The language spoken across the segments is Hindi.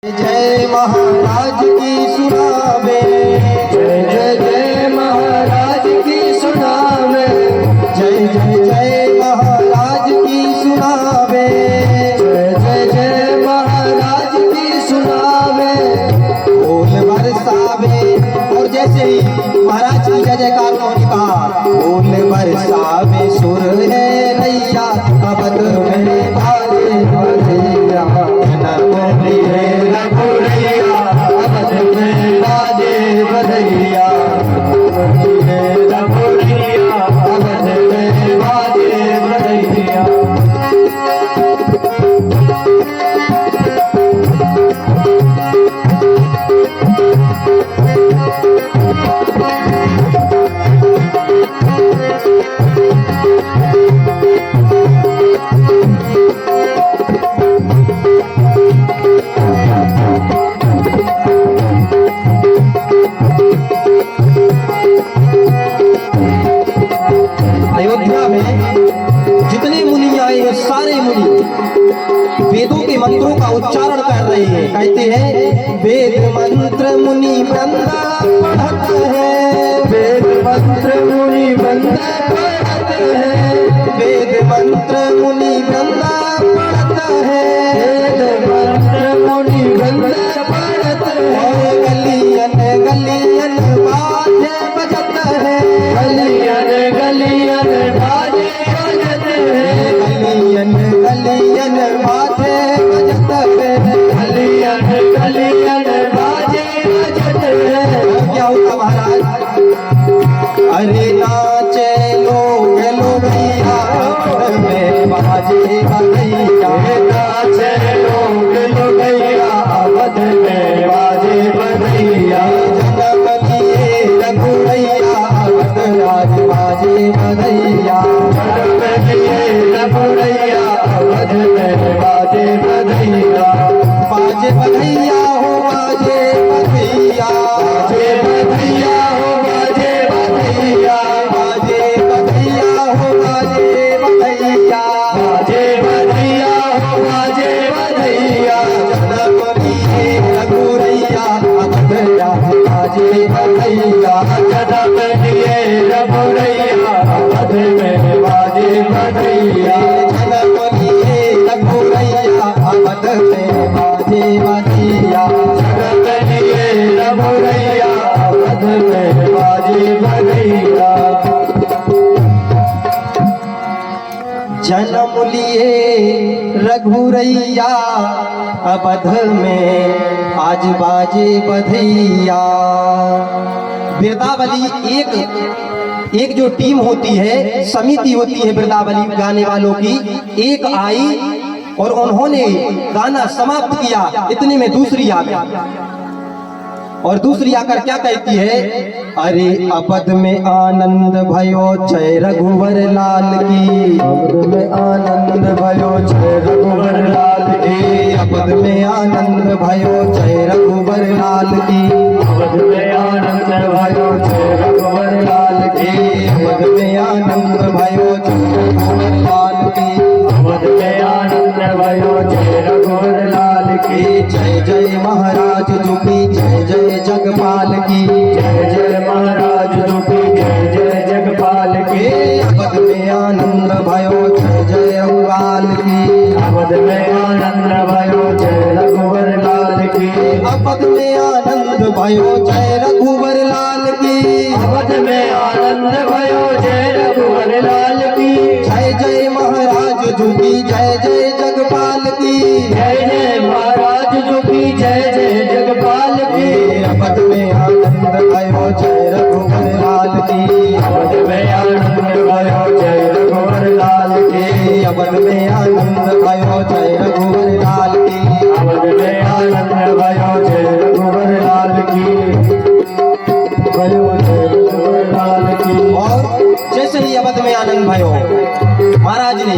जय महाराज की सुनावे, जय जय जय महाराज की सुनावे, जय जय जय महाराज की सुनावे, जय जय जय महाराज की सुनावे। फूल बरसावे। और जैसे ही महाराज की जय जयकार उन्होंने कहा, फूल बरसावे सुर है नैया, अवध में भारे बधैया, नम लिए रघुरैया, अवध में बाजे बधैया, नम लिए रघुरैया, अवध में बाजे बधैया। अयोध्या में जितने मुनि आए हैं, सारे मुनि वेदों के मंत्रों का उच्चारण कर रहे हैं। कहते हैं वेद मंत्र मुनि वृंदा पढ़त है, वेद मंत्र मुनि वंदे पढ़त है, वेद मंत्र मुनि वृंदा पढ़त है, वेद मंत्र मुनि वंदे पढ़त है। और गलियन गलियन बाजे बजत है, गलियन गलियन बाजे बजत है, गलियन गलियन बाजे बजत है। गलियन गलियन बाजे बजत है। क्या होता महाराज? अरे नाचे लोग लोगैया, में बाजे बधैया, नाचे लोग लोगैया, अवध में बाजे बधैया। जन्म लिए रघुरैया, अवध राज बाजे बधैया, जन्म लिए रघुरैया, अवध में बाजे बधैया। बाजे बधैया हो बाजे बधैया, बाजे बधैया हो बाजे बधैया, बाजे बधैया हो बाजे बधैया, बाजे बधैया हो बाजे बधैया। जन्म लिए रघुरैया, अवध राज बाजे बधैया, जन्म लिए रघुरैया, अवध में बाजे बधैया। जन्म लिए रघुरैया, अवध में बाजे बधैया। जन्म लिए रघुरैया, अवध में बाजे बधैया। जन्म लिए रघुरैया, अवध में आज बाजे बधैया। बिरदावली एक जो टीम होती है, समिति होती है बिरदावली गाने वालों की, एक आई और उन्होंने गाना समाप्त किया, इतने में दूसरी आ गई। और दूसरी आकर क्या कहती है? अरे अवध में आनंद भयो, जय रघुवर लाल की, अवध में आनंद भयो, जय रघुवर लाल की। अवध में आनंद भयो, जय रघुवर लाल की, अवध में आनंद भयो, जय रघुवर लाल की। अवध में आनंद भयो, जय रघुवर लाल की, अवध में आनंद भयो, जय रघुवर लाल की। जय जय महाराज जी की, जय जय जगपाल की, जय जय महाराज जी की, जय जय जगपाल की। अवध में आनंद भयो, जय जय रघुलाल की, अवध में आनंद भयो, जय रघुवर लाल की। अवध में आनंद भयो, जय रघुवर लाल की, अवध में आनंद भयो, जय रघुवर लाल की। जय जय महाराज जी की, जय जय जगपाल की, जय जय महाराज जी की, जय जय जगपाल की। अवध में आनंद भयो, जय रघुवर लाल की, अवध में आनंद भयो, जय रघुवर लाल की। अवध में आनंद भयो, जय रघुवर लाल की, अवध में आनंद भयो, जय रघुवर लाल की। भयो जय रघुवर लाल की। और जैसे ही अवध में आनंद भयो, महाराज ने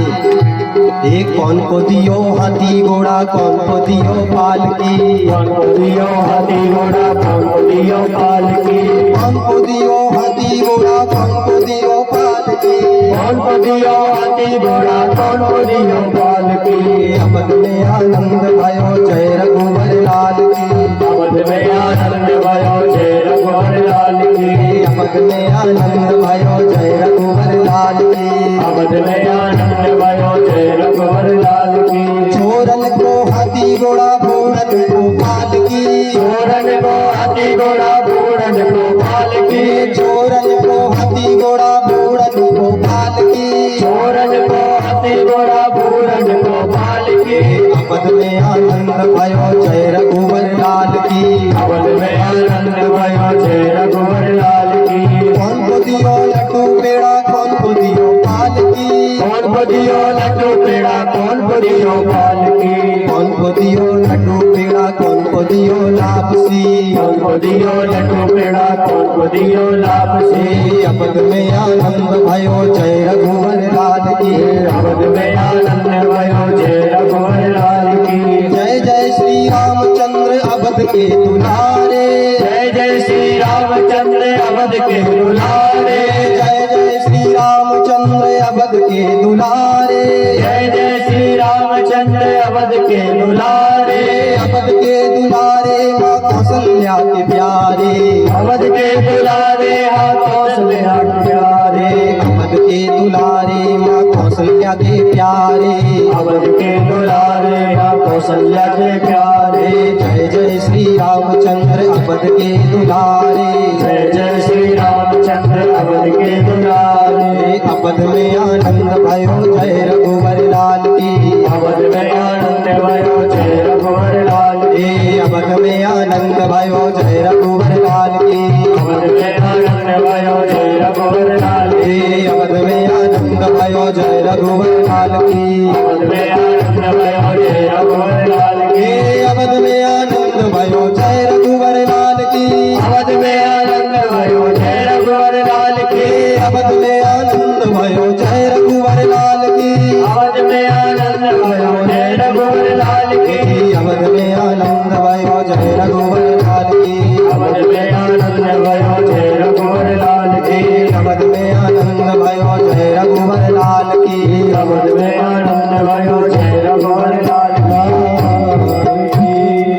एक कौन को दियो हाथी घोड़ा, कौन को दियो पाल की, कौन को दियो हाथी घोड़ा, कौन को दियो पाल की। कौन को दियो हाथी घोड़ा, कौन को दियो पाल की, कौन को दियो हाथी घोड़ा, कौन को दियो पाल की। अवध में आनंद भयो, जय रघुवर लाल लाल की। अवध में आनंद भयो जय रघुवर लाल की। अवध में आनंद भयो जय रघुवर लाल की। अवध में आनंद भयो जय रघुवर लाल की। छोरन को हाथी घोड़ा भूरन गोपाल की। छोरन को हाथी घोड़ा भूरन गोपाल की। छोरन को हाथी घोड़ा भूरन गोपाल की। छोरन को हाथी घोड़ा भूरन गोपाल की। अवध में आनंद भयो जय रघुवर लाल की। अवध में आनंद भयो जय रघुवर लाल की। कौन को दियो लड्डू पेड़ा कौन को दियो पाल की। कौन को दियो लड्डू पेड़ा कौन को दियो पाल की। कौन को दियो लड्डू पेड़ा कौन को दियो लापसी। कौन को दियो लड्डू पेड़ा कौन को दियो लापसी। अवध में आनंद भयो जय रघुवर लाल की। अवध में आनंद भयो जय रघुवर लाल की। जय जय श्री रामचंद्र अवध के दुलारे। जय जय श्री रामचंद्र अवध के दुलारे। जय जय श्री रामचंद्र अवध के दुलारे। जय जय श्री रामचंद्र अवध के दुलारे। अवध के दुलारे माँ कौशल्या के प्यारे। अवध के दुलारे हाँ कौशल्या के प्यारे। अवध के दुलारे माँ कौशल्या के प्यारे। अवध के दुलारे हाँ कौशल्या के प्यारे। जय जय श्री रामचंद्र अवध के दुलारे। जय जय श्री रामचंद्र अवध के दुलारे। अवध में आनंद भयो जय रघुवर लाल की। अवध में आनंद भयो जय रघुवर लाल की। अवध में आनंद भयो जय रघुवर लाल की। अवध में आनंद भयो जय रघुवर लाल की। अवध में आनंद भयो जय रघुवर लाल की। अवध में आनंद भयो जय रघुवर लाल की। अवध में आनंद भयो जय रघुवर लाल की। अवध में आनंद भयो जय रघुवर लाल की। अवध में आनंद भयो जय रघुवर लाल की। अवध में आनंद भयो जय रघुवर लाल की। अवध में आनंद भयो जय रघुवर लाल की। अवध में आनंद भयो जय रघुवर लाल की। अवध में आनंद भयो जय रघुवर लाल की। अवध में आनंद भयो जय रघुवर लाल की।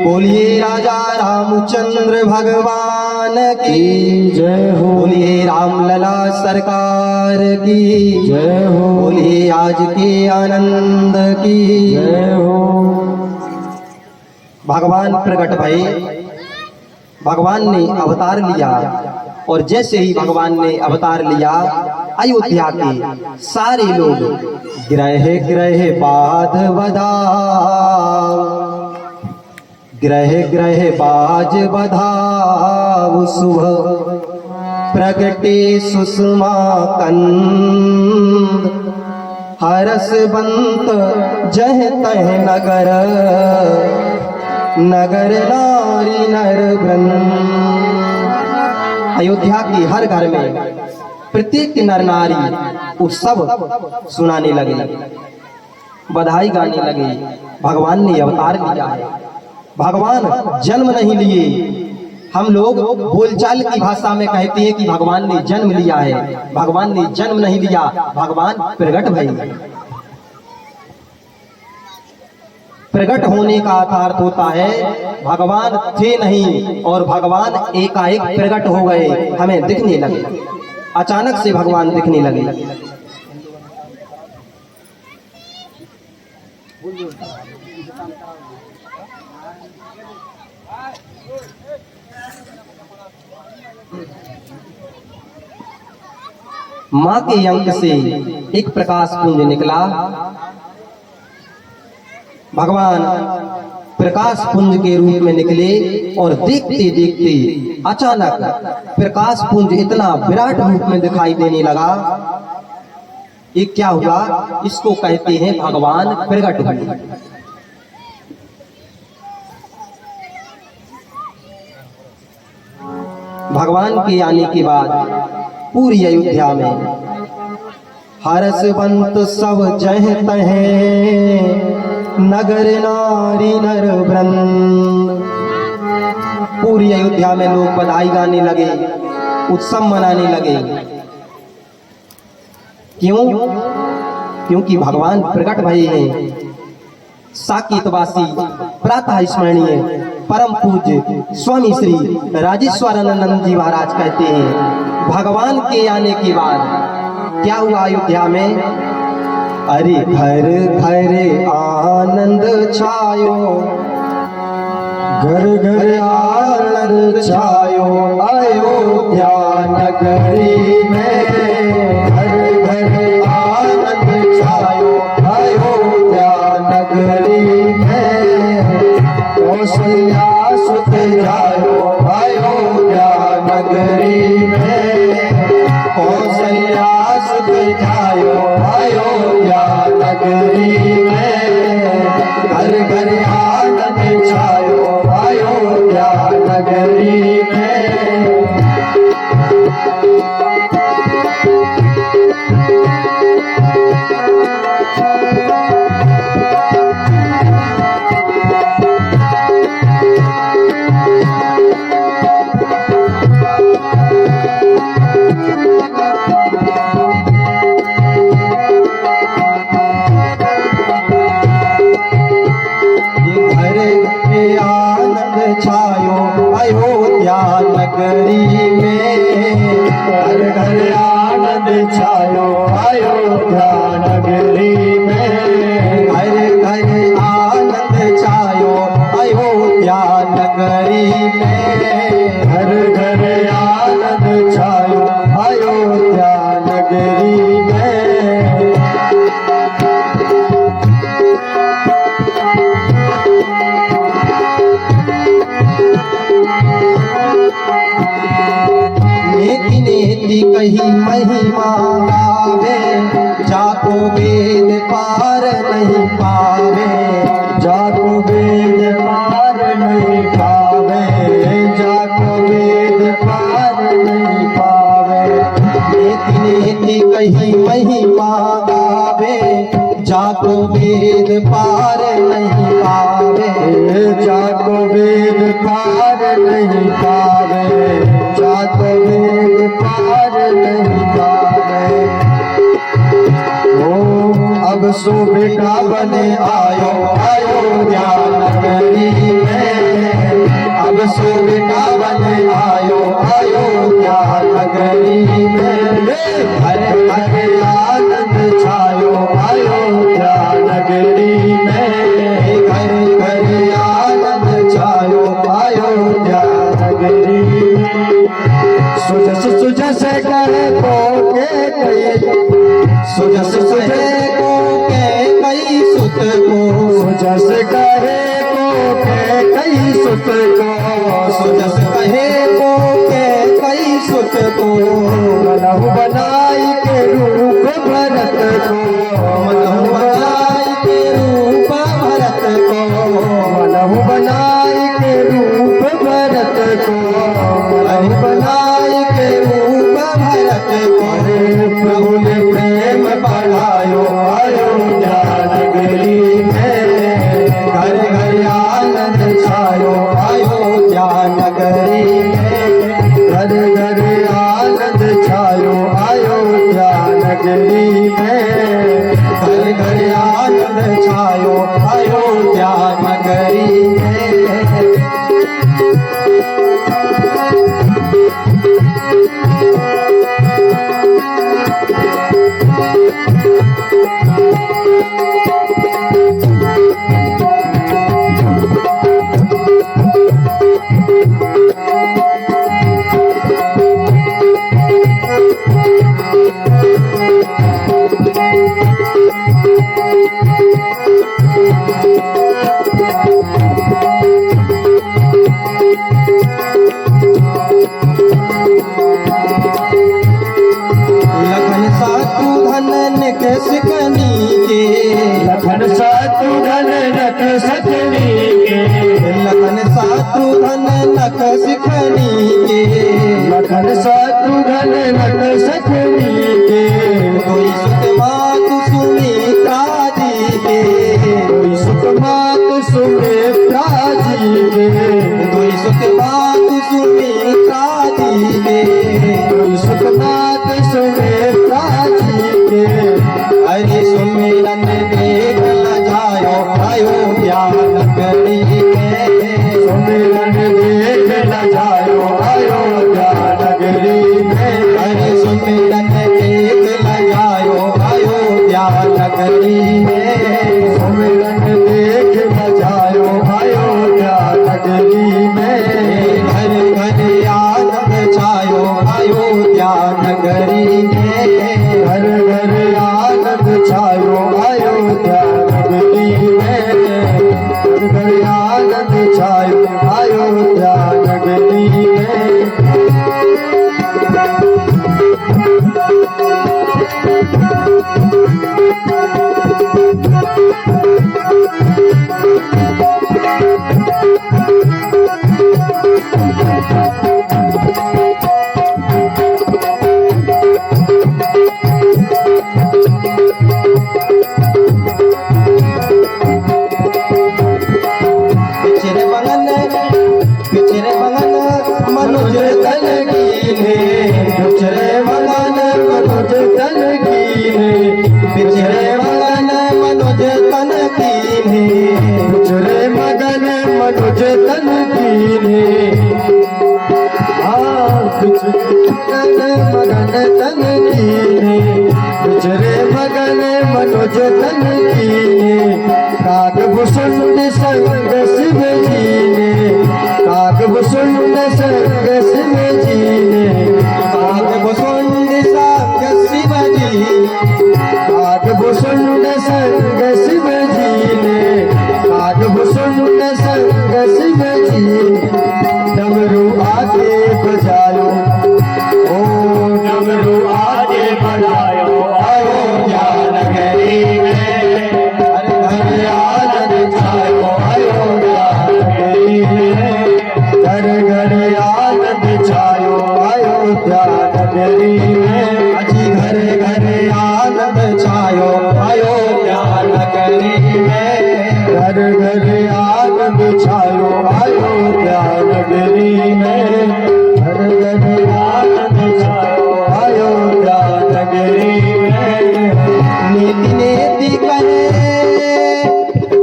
बोलिए राजा रामचंद्र भगवान की। जय हो। बोलिए रामलला सरकार की। जय हो। बोलिए आज के आनंद की। जय हो। भगवान प्रकट भये, भगवान ने अवतार लिया और जैसे ही भगवान ने अवतार लिया अयोध्या के सारे लोग ग्रह ग्रह बाध बधाओ। ग्रह ग्रह बाज बधाओ सुबह प्रगटे सुषमा कंद। हरस बंत जह तह नगर नगर नारी नर वृंद। अयोध्या की हर घर में प्रत्येक नर नारी उत्सव सुनाने लगे, बधाई गाने लगे। भगवान ने अवतार लिया है। भगवान जन्म नहीं लिए। हम लोग बोलचाल की भाषा में कहते हैं कि भगवान ने जन्म लिया है। भगवान ने जन्म नहीं लिया, भगवान प्रकट भये। प्रकट होने का अर्थ होता है भगवान थे नहीं और भगवान एकाएक प्रकट हो गए, हमें दिखने लगे, अचानक से भगवान दिखने लगे। मां के अंक से एक प्रकाश पुंज निकला। भगवान प्रकाश पुंज के रूप में निकले और देखते देखते अचानक प्रकाश पुंज इतना विराट रूप में दिखाई देने लगा। ये क्या हुआ? इसको कहते हैं भगवान प्रकट हुए। भगवान के आने के बाद पूरी अयोध्या में हरस बंत सब जह तह नगर नारी नर वृंद। पूरी अयोध्या में लोग बधाई गाने लगे, उत्सव मनाने लगे। क्यों? क्योंकि भगवान प्रकट भये हैं। साकेतवासी प्रातः स्मरणीय परम पूज्य स्वामी श्री राजेश्वरानंद जी महाराज कहते हैं, भगवान के आने के बाद क्या हुआ अयोध्या में? अरे घर घर आनंद छायो, घर घर आनंद छायो अयोध्या नगरी में। घर घर आनंद छायो अयोध्या नगरी में। कौशल्या सुत जायो अयोध्या नगरी में। कौशल्या सुत जायो अयोध्या नगरी में। घर घर आनंद छायो अयोध्या नगरी में। नगरी में। घर घर आनंद छायो अयोध्या नगरी में। घर घर आनंद छायो अयोध्या नगरी में। घर घर आनंद छायो अयोध्या नगरी में। नेति नेति कही महिमा गावे, जाको वेद पार नहीं पावे। जाको वेद पार नहीं पावे। जाको वेद पार नहीं पावे। नेति नेति कही महिमा गावे, जाको वेद पार नहीं पावे। जाको वेद पार नहीं पावे। जाको वेद पार नहीं पावे। ओ अब सो बेटा बने आयो अयोध्या नगरी में। अब सो बेटा बने आयो अयोध्या नगरी में। हर हर आनंद छायो अयोध्या नगरी में। घर घर आनंद छायो अयोध्या नगरी में। सुजस सुजस करे को के कई। सुजस कहे को के कई सुत को। सुजस करे को के कई सुत को। सुजस कहे को के कई सुत को। मनहु बनाई के रूप भरत को। मनहु बनाई के रूप भरत को। मनहु बनाई के रूप भरत को। मनहु बनाई के रूप भरत को। प्रभु ने प्रेम बढ़ायो अयोध्या नगरी में। घर घर आनंद छायो अयोध्या नगरी में। घर घर आनंद छायो अयोध्या नगरी में। घर घर आनंद छायो अयोध्या नगरी में। लखन शत्रुघ्न निक सिकनी के। लखन शत्रुघ्न नख सकनी के। लखन शत्रुघ्न नख सिकनी के। लखन शत्रुघ्न नख सकनी के। कोई सुत मातु सुमित्रा जी के। कोई सुख मात सुमित्रा जी के। कोई सुत मातु सुमित्रा जी के। कोई सुख मात सुमित्रा जी के। हरि सुमिरन देख न जायो अयोध्या सुमिरन देख लजायो अयोध्या नगरी में। अरे सुमिरन देख लजायो अयोध्या नगरी में। सुमिरन देख लजायो अयोध्या नगरी में। घर घर आनंद छायो अयोध्या नगरी में। घर घर आनंद छायो अयोध्या नगरी में। घर घर आनंद छायो अयोध्या नगरी में। पिछरे मगन मनुज तन कीने। पिछरे मगन मनुज तन कीने। पिछरे मगन मनुज तन कीने। पिछरे मगन मनुज तन कीने। मगन तन कीने। पिछरे मगन मनुज तन कीने। काग भुसुंड संग शिव जी ने। काग भुसुंड संग शिव जी ने। काग भुसुंड संग शिव जी। काग भुसुंड संग शिव जी ने। काग भुसुंड संग शिव जी ने। डमरू आगे बजायो ओ डमरू आगे बजायो अयोध्या नगरी में। हर घर आनंद छायो अयोध्या नगरी में। घर घर आनंद छायो अयोध्या नगरी में। अजी घर घर आनंद छायो अयोध्या नगरी में। घर घर आनंद छायो अयोध्या नगरी में। घर घर आनंद छायो अयोध्या नगरी में। नेति नेति कहे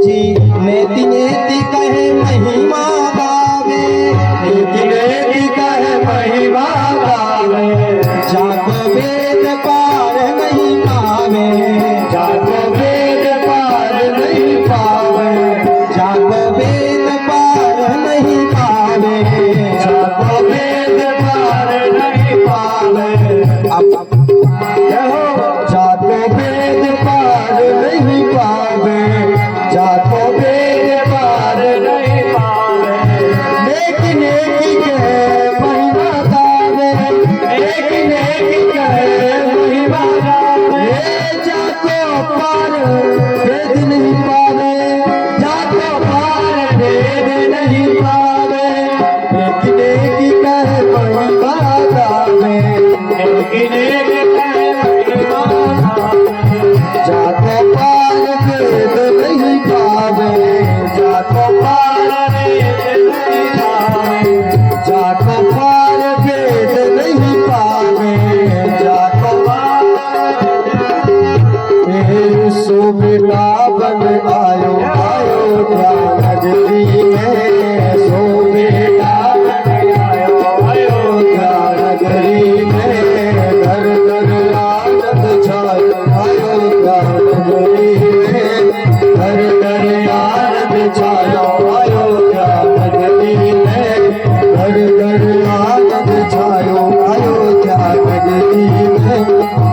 जी, नेति नेति कहे महिमा गावे। नेति नेति कहे महिमा गावे। जाको वेद पार नहीं पावे। जाको वेद पार नहीं पावे। जाको वेद पार नहीं पावे। जाको वेद पार नहीं पावे। जाको वेद पार नहीं पावे। जाको वेद पार नहीं पावे। नेकी नेकी कहे महिमा गावे। नेकी नेकी कहे महिमा गावे। जाको पार वेद नहीं पावे। जाको पार वेद नहीं पावे। नेकी नेकी कहे महिमा गावे। नेकी नेकी कहे महिमा गावे। जाको पार वेद नहीं पावे। जाको पार वेद नहीं पावे। जाको पार वेद नहीं पावे। जाको पार सो बेटा बन आयो अयोध्या नगरी में। सो बेटा बन आयो अयोध्या नगरी में। घर घर आनंद छायो अयोध्या नगरी में। घर घर आनंद छायो अयोध्या नगरी में। घर घर आनंद छायो अयोध्या नगरी में।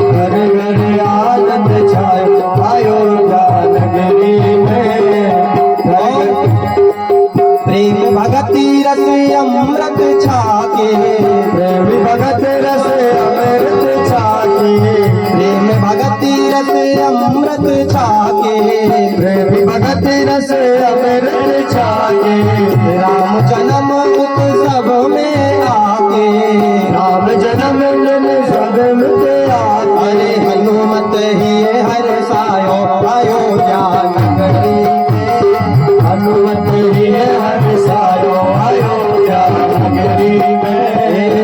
घर घर आनंद छायो अयोध्या नगरी में। प्रेम भगति रस अमृत छाके। प्रेम भगत रस अमृत छाके। प्रेम भगति रस अमृत छाके। प्रेम भगत रस अमृत छाके। राम जन्म उत्सव में आके। राम जन्म सब में आके। अरे हनुमत ही हर सायो अयोध्या नगरी में। हनुमत ही हर सायो अयोध्या नगरी में।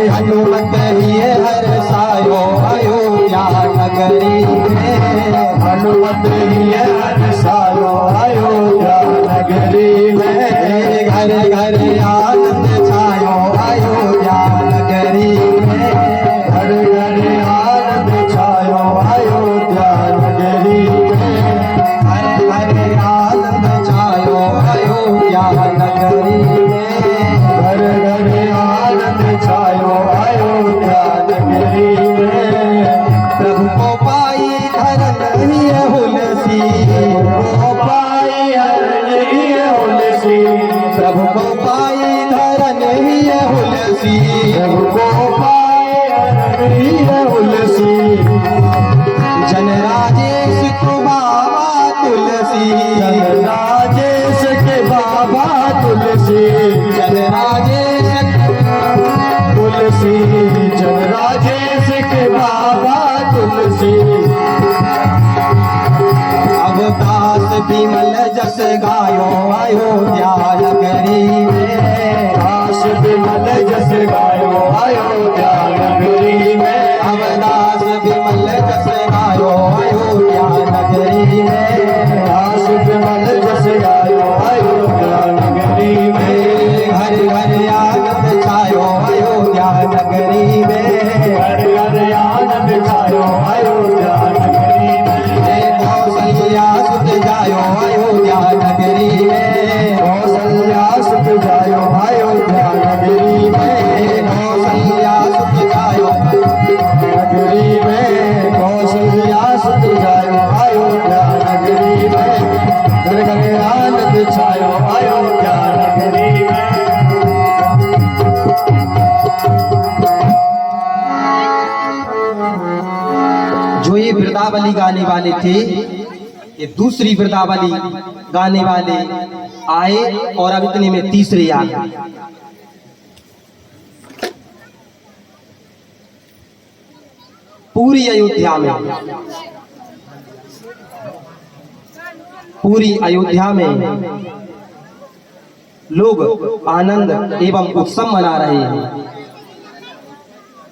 विमल जस गायो अयोध्या नगरी में, अवदास विमल जस गायो अयोध्या नगरी में, दास विमल जस गायो अयोध्या नगरी में, घर घर आनंद छायो अयोध्या नगरी में, घर घर आनंद छायो अयोध्या नगरी में, कौशल्या सुत जायो अयोध्या नगरी में, कौशल्या सुत जायो अयोध्या नगरी में, कौशल्या सुत जायो नगरी में, कौशल्या सुत जायो अयोध्या नगरी में, घर घर आनंद छायो अयोध्या नगरी में। जो ये वृंदावली गाने वाले थे, ये दूसरी वृंदावली गाने वाले आए और अब इतने में तीसरे आ गए। पूरी अयोध्या में, पूरी अयोध्या में लोग आनंद एवं उत्सव मना रहे हैं।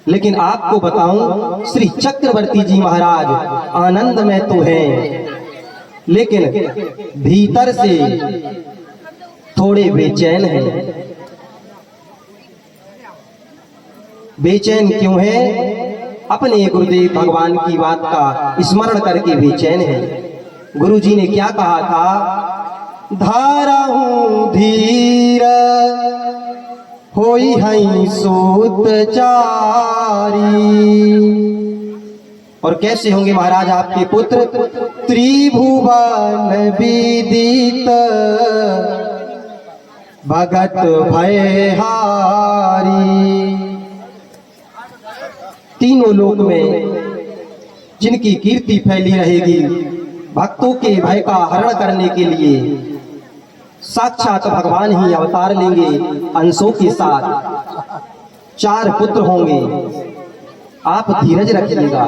लेकिन आपको बताऊं, श्री चक्रवर्ती जी महाराज आनंद में तो हैं, लेकिन भीतर से थोड़े बेचैन हैं। बेचैन क्यों है? अपने गुरुदेव भगवान की बात का स्मरण करके बेचैन है। गुरुजी ने क्या कहा था? धारा हूं धीर होई हई सूत चारी। और कैसे होंगे महाराज आपके पुत्र? त्रिभुवन विदित भगत भयहारी। तीनों लोक में जिनकी कीर्ति फैली रहेगी, भक्तों के भय का हरण करने के लिए साक्षात भगवान ही अवतार लेंगे अंशों के साथ। 4 पुत्र होंगे, आप धीरज रखिएगा।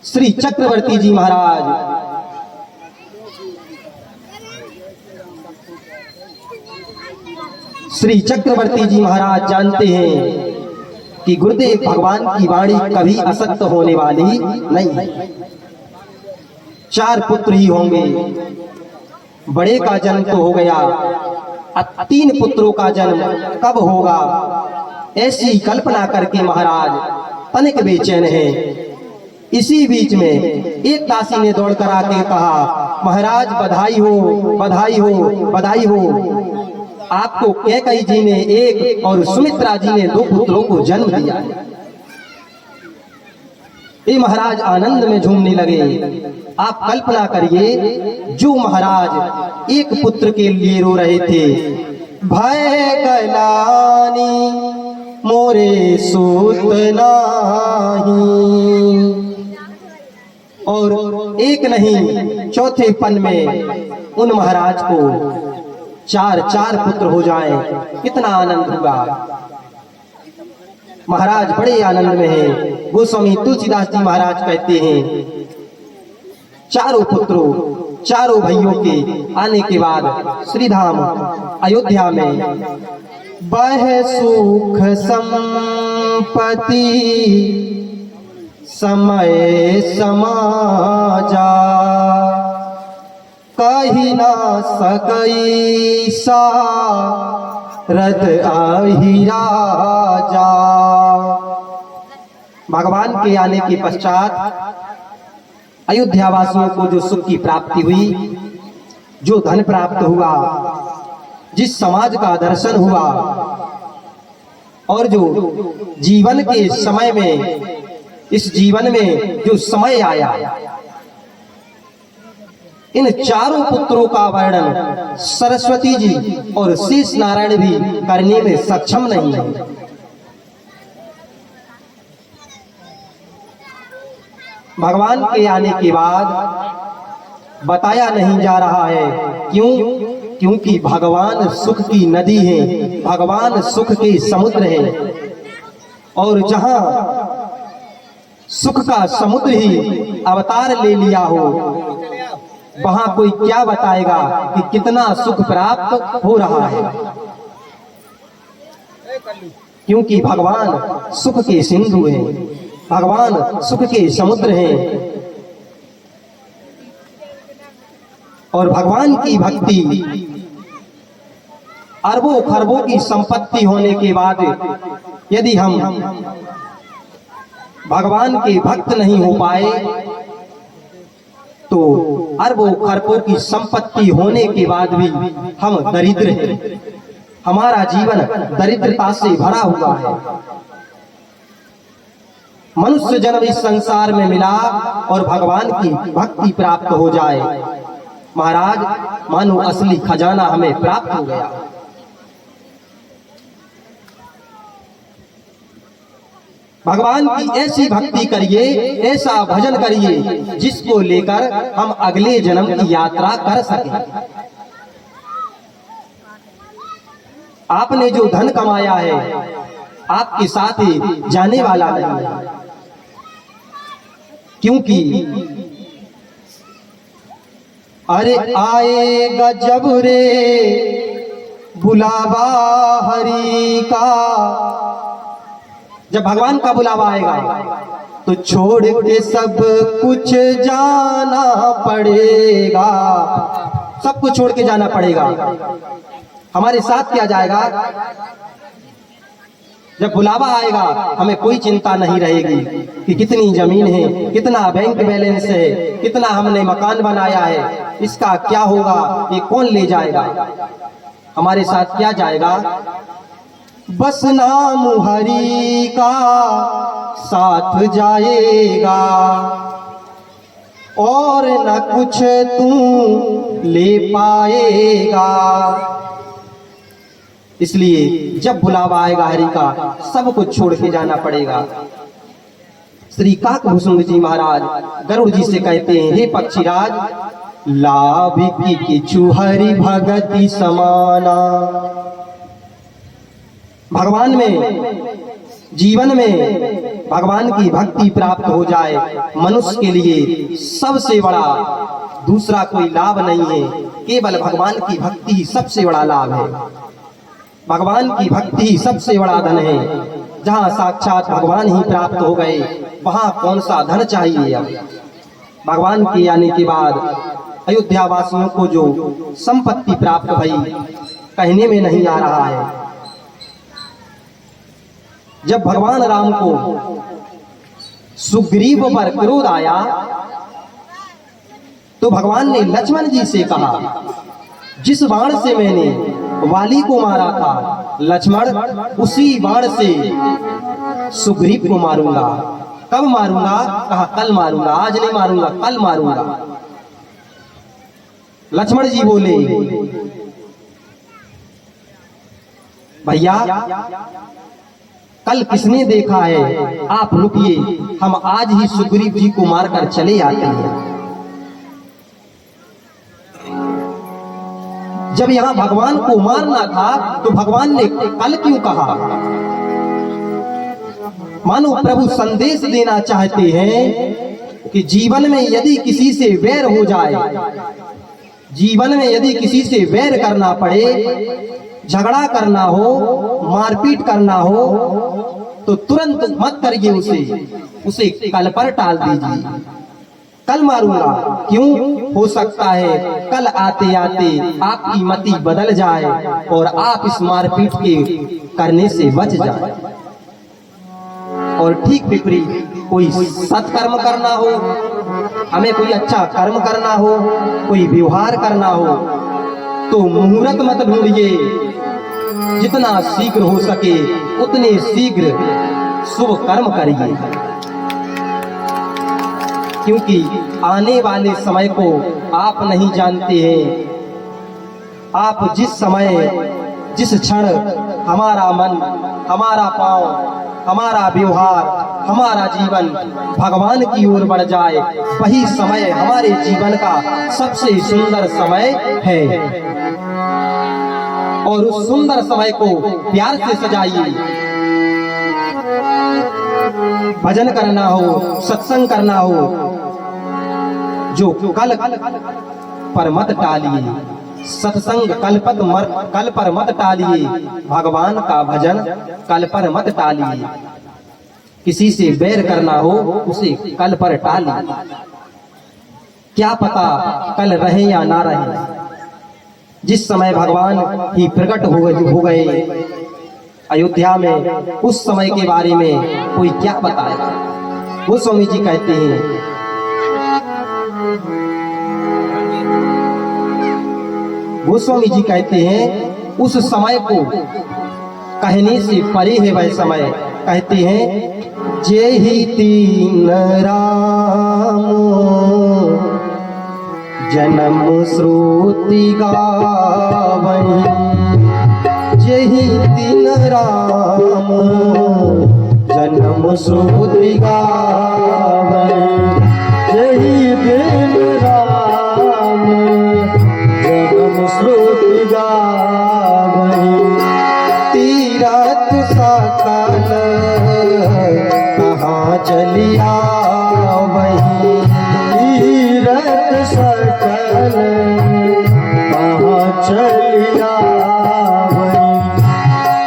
श्री चक्रवर्ती जी महाराज श्री चक्रवर्ती जी महाराज जानते हैं कि गुरुदेव भगवान की वाणी कभी असत्य होने वाली नहीं है। 4 पुत्र ही होंगे। बड़े का जन्म तो हो गया, अब 3 पुत्रों का जन्म कब होगा, ऐसी कल्पना करके महाराज तनिक बेचैन है। इसी बीच में एक दासी ने दौड़ कर आके कहा, महाराज बधाई हो, बधाई हो, बधाई हो। आपको कैकेयी जी ने 1 और सुमित्रा जी ने 2 पुत्रों को जन्म दिया। ये महाराज आनंद में झूमने लगे। आप कल्पना करिए, जो महाराज 1 पुत्र के लिए रो रहे थे, भय गलानी मोरे सूत नाही, और 1 नहीं 4थे पन में उन महाराज को 4 पुत्र हो जाएं, कितना आनंद होगा। महाराज बड़े आनंद में हैं। गोस्वामी तुलसीदास जी महाराज कहते हैं, 4 पुत्रों, 4 भाइयों के आने के बाद श्रीधाम अयोध्या में बह सुख संपत्ति समय समाजा, कही ना सकई सा रद आही राजा। भगवान के आने के पश्चात अयोध्या वासियों को जो सुख की प्राप्ति हुई, जो धन प्राप्त हुआ, जिस समाज का दर्शन हुआ, और जो जीवन के समय में, इस जीवन में जो समय आया, इन 4 पुत्रों का वर्णन सरस्वती जी और शेष नारायण भी करने में सक्षम नहीं है। भगवान के आने के बाद बताया नहीं जा रहा है। क्यों? क्योंकि भगवान सुख की नदी है, भगवान सुख के समुद्र है, और जहां सुख का समुद्र ही अवतार ले लिया हो, वहां कोई क्या बताएगा कि कितना सुख प्राप्त हो रहा है। क्योंकि भगवान सुख के सिंधु हैं, भगवान सुख के समुद्र हैं। और भगवान की भक्ति अरबों खरबों की संपत्ति होने के बाद यदि हम भगवान के भक्त नहीं हो पाए तो अरबों खरबों की संपत्ति होने के बाद भी हम दरिद्र हैं। हमारा जीवन दरिद्रता से भरा हुआ है। मनुष्य जन्म इस संसार में मिला और भगवान की भक्ति प्राप्त हो जाए, महाराज मानो असली खजाना हमें प्राप्त हो गया। भगवान की ऐसी भक्ति करिए, ऐसा भजन करिए जिसको लेकर हम अगले जन्म की यात्रा कर सकें। आपने जो धन कमाया है आपके साथ ही जाने वाला नहीं है, क्योंकि अरे आएगा जब रे बुलावा हरि का, जब भगवान का बुलावा आएगा तो छोड़ के सब कुछ जाना पड़ेगा, सब कुछ छोड़ के जाना पड़ेगा। हमारे साथ क्या जाएगा? जब बुलावा आएगा हमें कोई चिंता नहीं रहेगी कि कितनी जमीन है, कितना बैंक बैलेंस है, कितना हमने मकान बनाया है, इसका क्या होगा, ये कौन ले जाएगा। हमारे साथ क्या जाएगा? बस नाम हरि का साथ जाएगा और न कुछ तू ले पाएगा। इसलिए जब बुलावा आएगा हरि का सब कुछ छोड़ के जाना पड़ेगा। श्री काकभूषुंड जी महाराज गरुड़ जी से कहते हैं, हे पक्षीराज, लाभ की किछु हरि भगति समाना। भगवान में, जीवन में भगवान की भक्ति प्राप्त हो जाए, मनुष्य के लिए सबसे बड़ा दूसरा कोई लाभ नहीं है। केवल भगवान की भक्ति ही सबसे बड़ा लाभ है। भगवान की भक्ति ही सबसे बड़ा धन है। जहाँ साक्षात भगवान ही प्राप्त हो गए वहाँ कौन सा धन चाहिए। अब भगवान के आने के बाद अयोध्या वासियों को जो संपत्ति प्राप्त भई कहने में नहीं आ रहा है। जब भगवान राम को सुग्रीव पर क्रोध आया तो भगवान ने लक्ष्मण जी से कहा, जिस बाण से मैंने वाली को मारा था लक्ष्मण, उसी बाण से सुग्रीव को मारूंगा। कब मारूंगा? कहा कल मारूंगा, आज नहीं मारूंगा, कल मारूंगा। लक्ष्मण जी बोले, भैया कल किसने देखा है, आप रुकिए, हम आज ही सुग्रीव जी को मारकर चले आते हैं। जब यहाँ भगवान को मारना था तो भगवान ने कल क्यों कहा? मानो प्रभु संदेश देना चाहते हैं कि जीवन में यदि किसी से वैर हो जाए, जीवन में यदि किसी से वैर करना पड़े, झगड़ा करना हो, मारपीट करना हो, तो तुरंत मत करिए उसे कल पर टाल दीजिए। कल मारूंगा क्यों? हो सकता है कल आते आते आपकी मति बदल जाए और आप इस मारपीट के करने से बच जाए। और ठीक विपरीत कोई सत्कर्म करना हो, हमें कोई अच्छा कर्म करना हो, कोई व्यवहार करना हो, तो मुहूर्त मत ढूंढिए, जितना शीघ्र हो सके उतने शीघ्र शुभ कर्म करिए, क्योंकि आने वाले समय को आप नहीं जानते हैं। आप जिस समय, जिस क्षण हमारा मन, हमारा पांव, हमारा व्यवहार, हमारा जीवन भगवान की ओर बढ़ जाए, वही समय हमारे जीवन का सबसे सुंदर समय है। और उस सुंदर समय को प्यार से सजाइए। भजन करना हो, सत्संग करना हो, जो कल पर मत टालिए, सत्संग कल पर मत टालिए, भगवान का भजन कल पर मत टालिए। किसी से बैर करना हो उसे कल पर टालिए, क्या पता कल रहे या ना रहे। जिस समय भगवान ही प्रकट हो गए अयोध्या में, उस समय के बारे में कोई क्या बताएगा। गोस्वामी जी कहते हैं, गोस्वामी जी कहते हैं उस समय को कहने से परे है वह समय। कहते हैं जे ही तीन राम जन्म श्रुति गावहीं, जे ही तीन राम जन्म श्रुति गावहीं, जे ही तीन राम जन्म श्रुति गावहीं। तीरथ सकल कहाँ चलिया वहीं, तीरथ सकल कहाँ चलिया वहीं,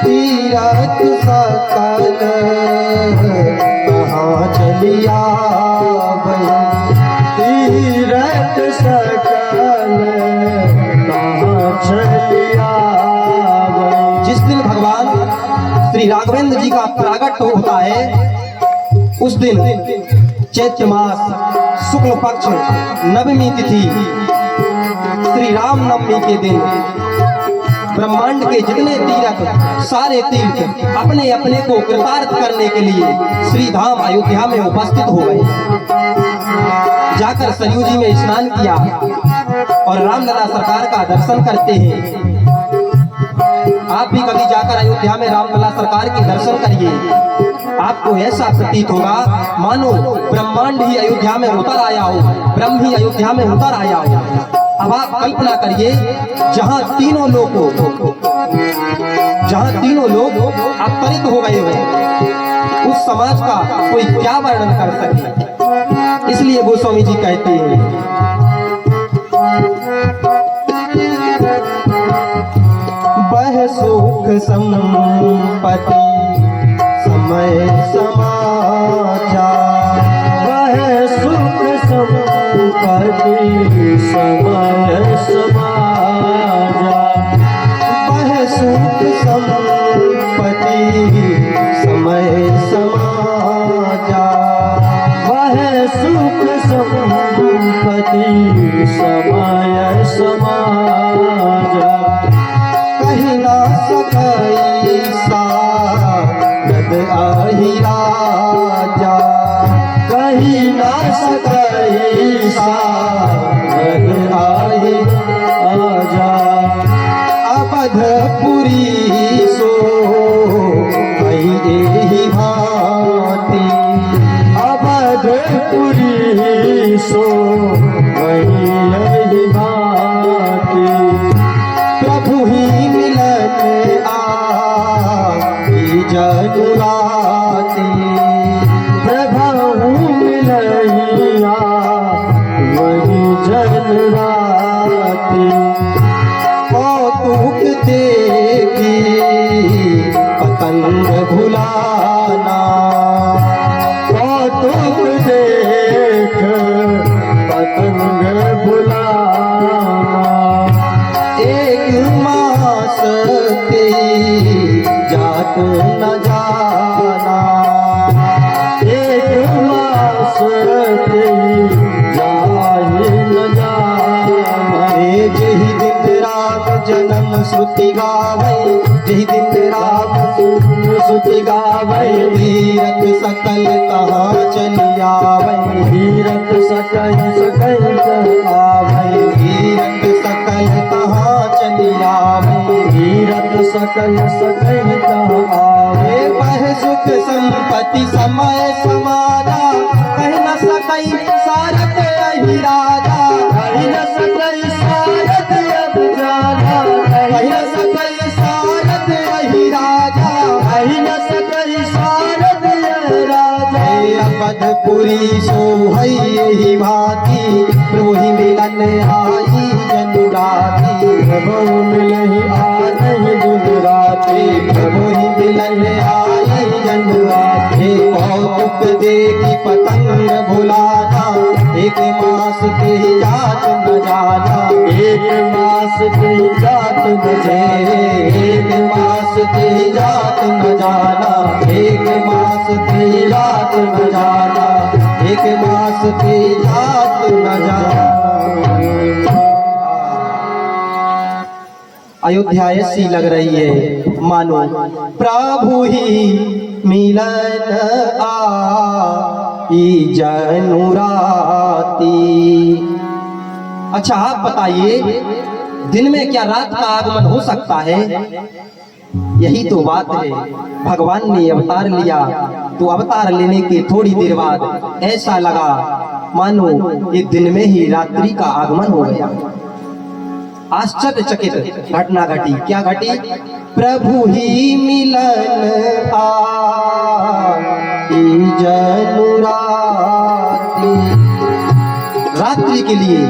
तीरथ सकल कहाँ चलिया वहीं, तीरथ सकल कहाँ चलिया वहीं। जिस दिन भगवान श्री राघवेंद्र जी का प्रागट होता है, उस दिन चैत्र मास शुक्ल पक्ष नवमी तिथि श्री राम नवमी के दिन ब्रह्मांड के जितने तीर्थ सारे तीर्थ अपने अपने को कृतार्थ करने के लिए श्री धाम अयोध्या में उपस्थित हो गए। जाकर सरयू जी में स्नान किया और रामलला सरकार का दर्शन करते हैं। आप भी कभी जाकर अयोध्या में रामलला सरकार के दर्शन करिए, आपको ऐसा प्रतीत होगा मानो ब्रह्मांड ही अयोध्या में उतर आया हो, ब्रह्म ही अयोध्या में उतर आया हो। अब आप कल्पना करिए जहां तीनों लोग अवतरित हो गए हो, उस समाज का कोई क्या वर्णन कर सके। इसलिए गोस्वामी जी कहते हैं, वह सुख संपत्ति समय समाचार, वह सुख संपत्ति समय समाचार, वह सुख संपत्ति समय समाचार, वह सुख संपत्ति समय समाचार। कहीं ना सकई सारद आही राजा, कहीं ना सकई सारद आही राजा। अवधपुरी सो कही एही भांति, अवधपुरी सो कही एही भांति। प्रभु ही मिलन आई जगुराती, प्रभु मिलैया वही जगुराती। कौतुक देखी पतंग भुलाना, कौतुक देख पतंग भुलाना। एक मास ते जात न जाना, एक मास ते जाहि न जाना। जही दिन राम जन्म श्रुति गावै, जही दिन राम श्रुति गावै। तीरथ सकल कहाँ चली आवै, तीरथ सकल आवै, तीरथ सकल कहाँ चली आवै, तीरथ सकल कहाँ आवै। वह सुख संपत्ति समय समाजा, कह न सकई सारथ अहि राजा, कह न सकई सारथ अब जाना, कह न सकई सारथ अहि राजा, कह न सकई सारथ राजा। अवधपुरी सो है भांति, प्रभु ही मिलन आई जनुराती। प्रभु मिलहि आनहि दिन राति, प्रभु ही मिलन आई जन राधे। कौतुक देखी पतंग भुलाना, एक मास के जात न जाना। एक मास की जात न जाने, एक मास के जात न जाना, एक मास के जात न जाना, एक मास के जात न जाना। अयोध्या ऐसी लग रही है मानो प्रभु ही मिलन आई जनु राती। अच्छा आप बताइए, दिन में क्या रात का आगमन हो सकता है? यही तो बात है। भगवान ने अवतार लिया तो अवतार लेने के थोड़ी देर बाद ऐसा लगा मानो ये दिन में ही रात्रि का आगमन हो गया। आश्चर्यचकित घटना घटी। क्या घटी? प्रभु ही मिलन आई जनु राती। रात्रि के लिए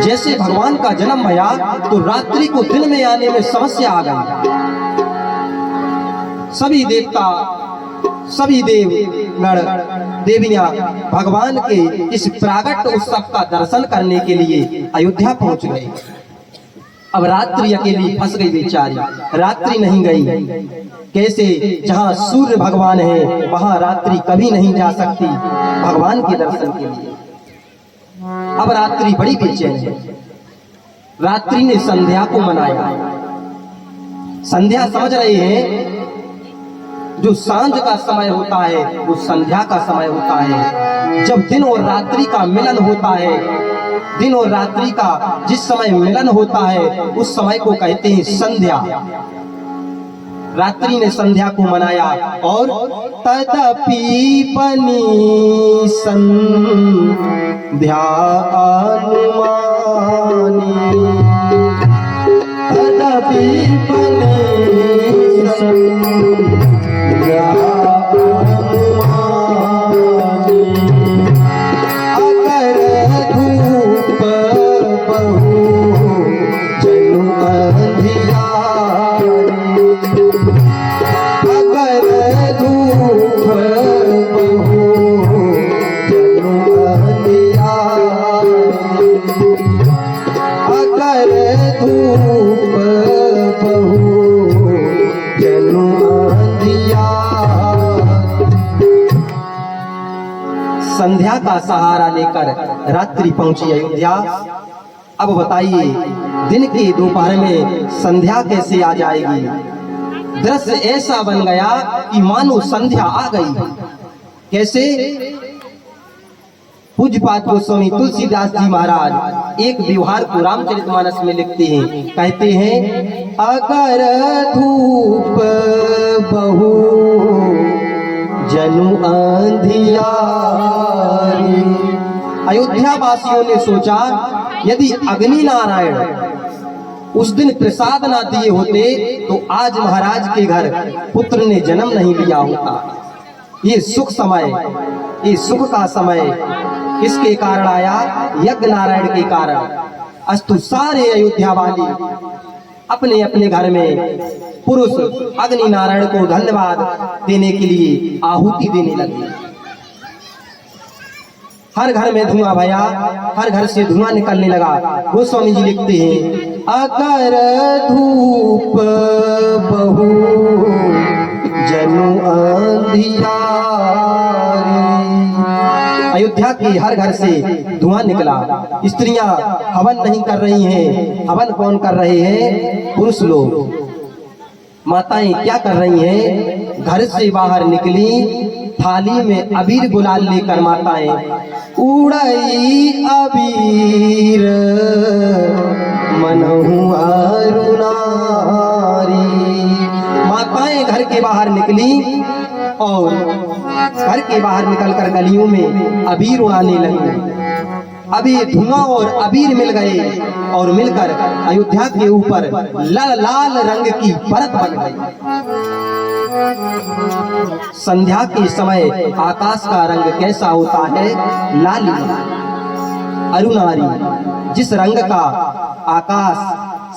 जैसे भगवान का जन्म भया तो रात्रि को दिन में आने में समस्या आ गई। सभी देवता, सभी देवगण देवियां भगवान के इस प्रागट्य उत्सव का दर्शन करने के लिए अयोध्या पहुंच गए। अब रात्रि अकेली फंस गई बेचारी, रात्रि नहीं गई। कैसे? जहां सूर्य भगवान है वहां रात्रि कभी नहीं जा सकती भगवान के दर्शन के लिए। अब रात्रि बड़ी बेचैन है। रात्रि ने संध्या को मनाया। संध्या समझ रहे हैं, जो सांझ का समय होता है वो संध्या का समय होता है। जब दिन और रात्रि का मिलन होता है, दिन और रात्रि का जिस समय मिलन होता है उस समय को कहते हैं संध्या। रात्रि ने संध्या को मनाया और तदपि बनी संध्या अनुमानी, तदपि बनी संध्या अनुमानी। अगर धूप बहु जनु अंधियारी, अगर धूप बहु जनु अंधियारी, अगर धूप बहु जनु अंधियारी। संध्या का सहारा लेकर रात्रि पहुंची अयोध्या। अब बताइए, दिन के दोपहर में संध्या कैसे आ जाएगी? दृश्य ऐसा बन गया कि मानो संध्या आ गई। कैसे? पूज्यपाद गोस्वामी तुलसीदास जी महाराज एक व्यवहार को रामचरितमानस में लिखते हैं। कहते हैं, अगर धूप बहु जनु अंधियारी। अयोध्या वासियों ने सोचा, यदि अग्नि नारायण उस दिन प्रसाद ना दिए होते तो आज महाराज के घर पुत्र ने जन्म नहीं लिया होता। ये सुख समय, ये सुख का समय किसके कारण आया? यज्ञ नारायण के कारण। अस्तु सारे अयोध्या वाली अपने अपने घर में पुरुष अग्नि नारायण को धन्यवाद देने के लिए आहुति देने लगे। हर घर में धुआं भया, हर घर से धुआं निकलने लगा। गोस्वामी जी लिखते हैं, अगर धूप बहु जनु अंधियारी। अयोध्या के हर घर से धुआं निकला। स्त्रियां हवन नहीं कर रही हैं। हवन कौन कर रहे हैं? पुरुष लोग। माताएं क्या कर रही हैं? घर से बाहर निकली, थाली में अबीर गुलाल लेकर माताएं उड़ई अबीर मनहु अरुणारी। माताएं घर के बाहर निकली और घर के बाहर निकलकर गलियों में अबीर उड़ाने लगी। अब ये धुआं और अबीर मिल गए और मिलकर अयोध्या के ऊपर लाल लाल रंग की परत बन गई। संध्या के समय आकाश का रंग कैसा होता है? लाली अरुणारी। जिस रंग का आकाश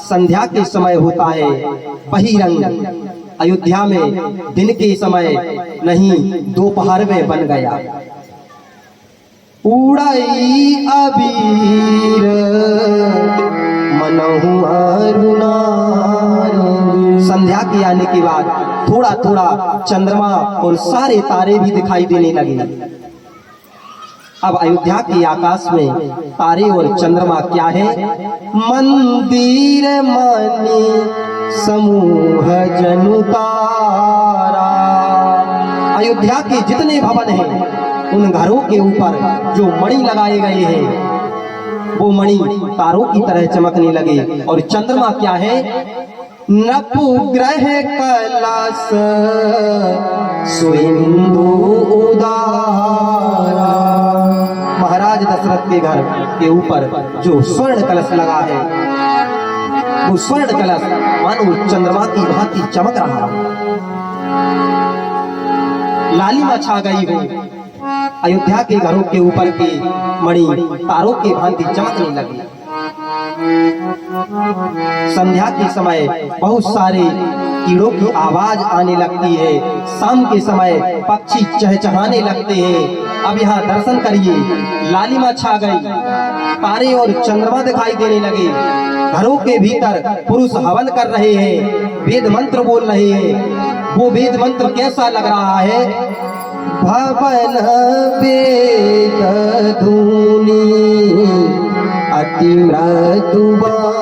संध्या के समय होता है वही रंग अयोध्या में दिन के समय नहीं दोपहर में बन गया। उड़ई अबीर मनहु अरुणार। संध्या के आने के बाद थोड़ा थोड़ा चंद्रमा और सारे तारे भी दिखाई देने लगे। अब अयोध्या के आकाश में तारे और चंद्रमा क्या है? मंदिर मणि समूह जनु तारा। अयोध्या के जितने भवन हैं उन घरों के ऊपर जो मणि लगाए गए हैं वो मणि तारों की तरह चमकने लगे। और चंद्रमा क्या है? नपुग्रह कलश सुइंदु उदारा। महाराज दशरथ के घर के ऊपर जो स्वर्ण कलश लगा है वो स्वर्ण कलश मानो चंद्रमा की भांति चमक रहा है। लालिमा छा गई हो। अयोध्या के घरों के ऊपर के मणि तारों के भांति चमकने लगे। संध्या के समय बहुत सारे कीड़ों की आवाज आने लगती है। शाम के समय पक्षी चहचहाने लगते हैं। अब यहाँ दर्शन करिए, लालिमा छा गई, तारे और चंद्रमा दिखाई देने लगे। घरों के भीतर पुरुष हवन कर रहे हैं, वेद मंत्र बोल रहे हैं। वो वेद मंत्र कैसा लग रहा है? भवन वेद धुनी अति मृदुवाणी।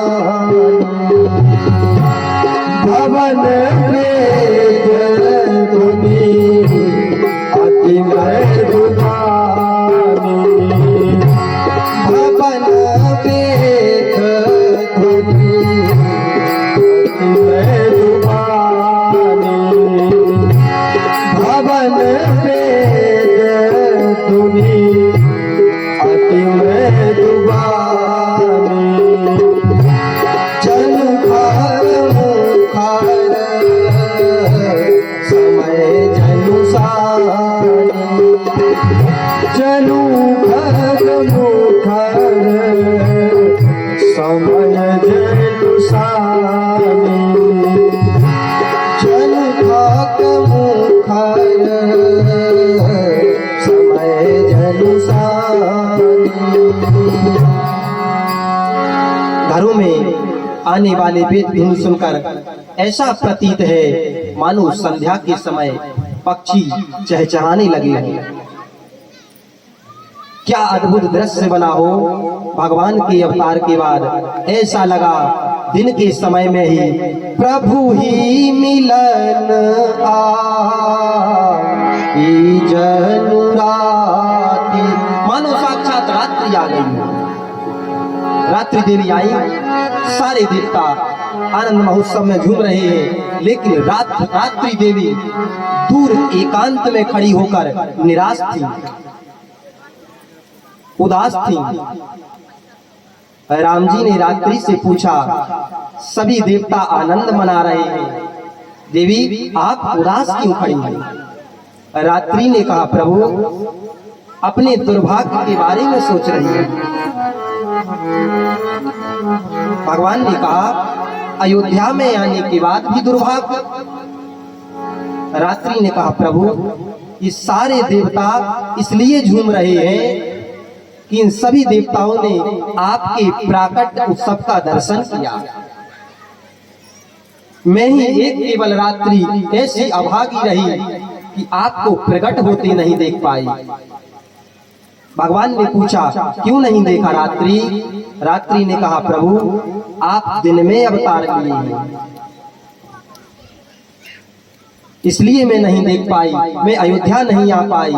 भवन वेद धुनी अति मृदुवाणी। भवन वेद धुनी अति मृदुवाणी। भवन वेद धुनी अति मृदुवाणी। जनु घर मुखर समय जनु सानी। जनु घर मुखर समय जनु सानी। जनु घर मुखर समय जनु सानी। घरों में आने वाले वेद धुन सुनकर ऐसा प्रतीत है मानो संध्या के समय पक्षी चहचहाने लगे हैं। क्या अद्भुत दृश्य बना हो। भगवान के अवतार के बाद ऐसा लगा दिन के समय में ही प्रभु ही मिलन आई जनु राति। मानो साक्षात रात्रि आ गई। रात्रि देवी आई, सारे देवता आनंद महोत्सव में झूम रहे हैं, लेकिन रात्रि देवी दूर एकांत में खड़ी होकर निराश थी, उदास थी। राम जी ने रात्रि से पूछा, सभी देवता आनंद मना रहे हैं, देवी आप उदास क्यों खड़ी हैं? रात्रि ने कहा, प्रभु अपने दुर्भाग्य के बारे में सोच रही है। भगवान ने कहा, अयोध्या में आने के बाद भी दुर्भाग्य? रात्रि ने कहा, प्रभु ये सारे देवता इसलिए झूम रहे हैं कि इन सभी देवताओं ने आपके प्राकट उत्सव का दर्शन किया। मैं ही एक केवल रात्रि ऐसी अभागी रही कि आपको प्रकट होते नहीं देख पाई। भगवान ने पूछा, क्यों नहीं देखा रात्रि? रात्रि ने कहा, प्रभु आप दिन में अवतार लिए हैं, इसलिए मैं नहीं देख पाई, मैं अयोध्या नहीं आ पाई।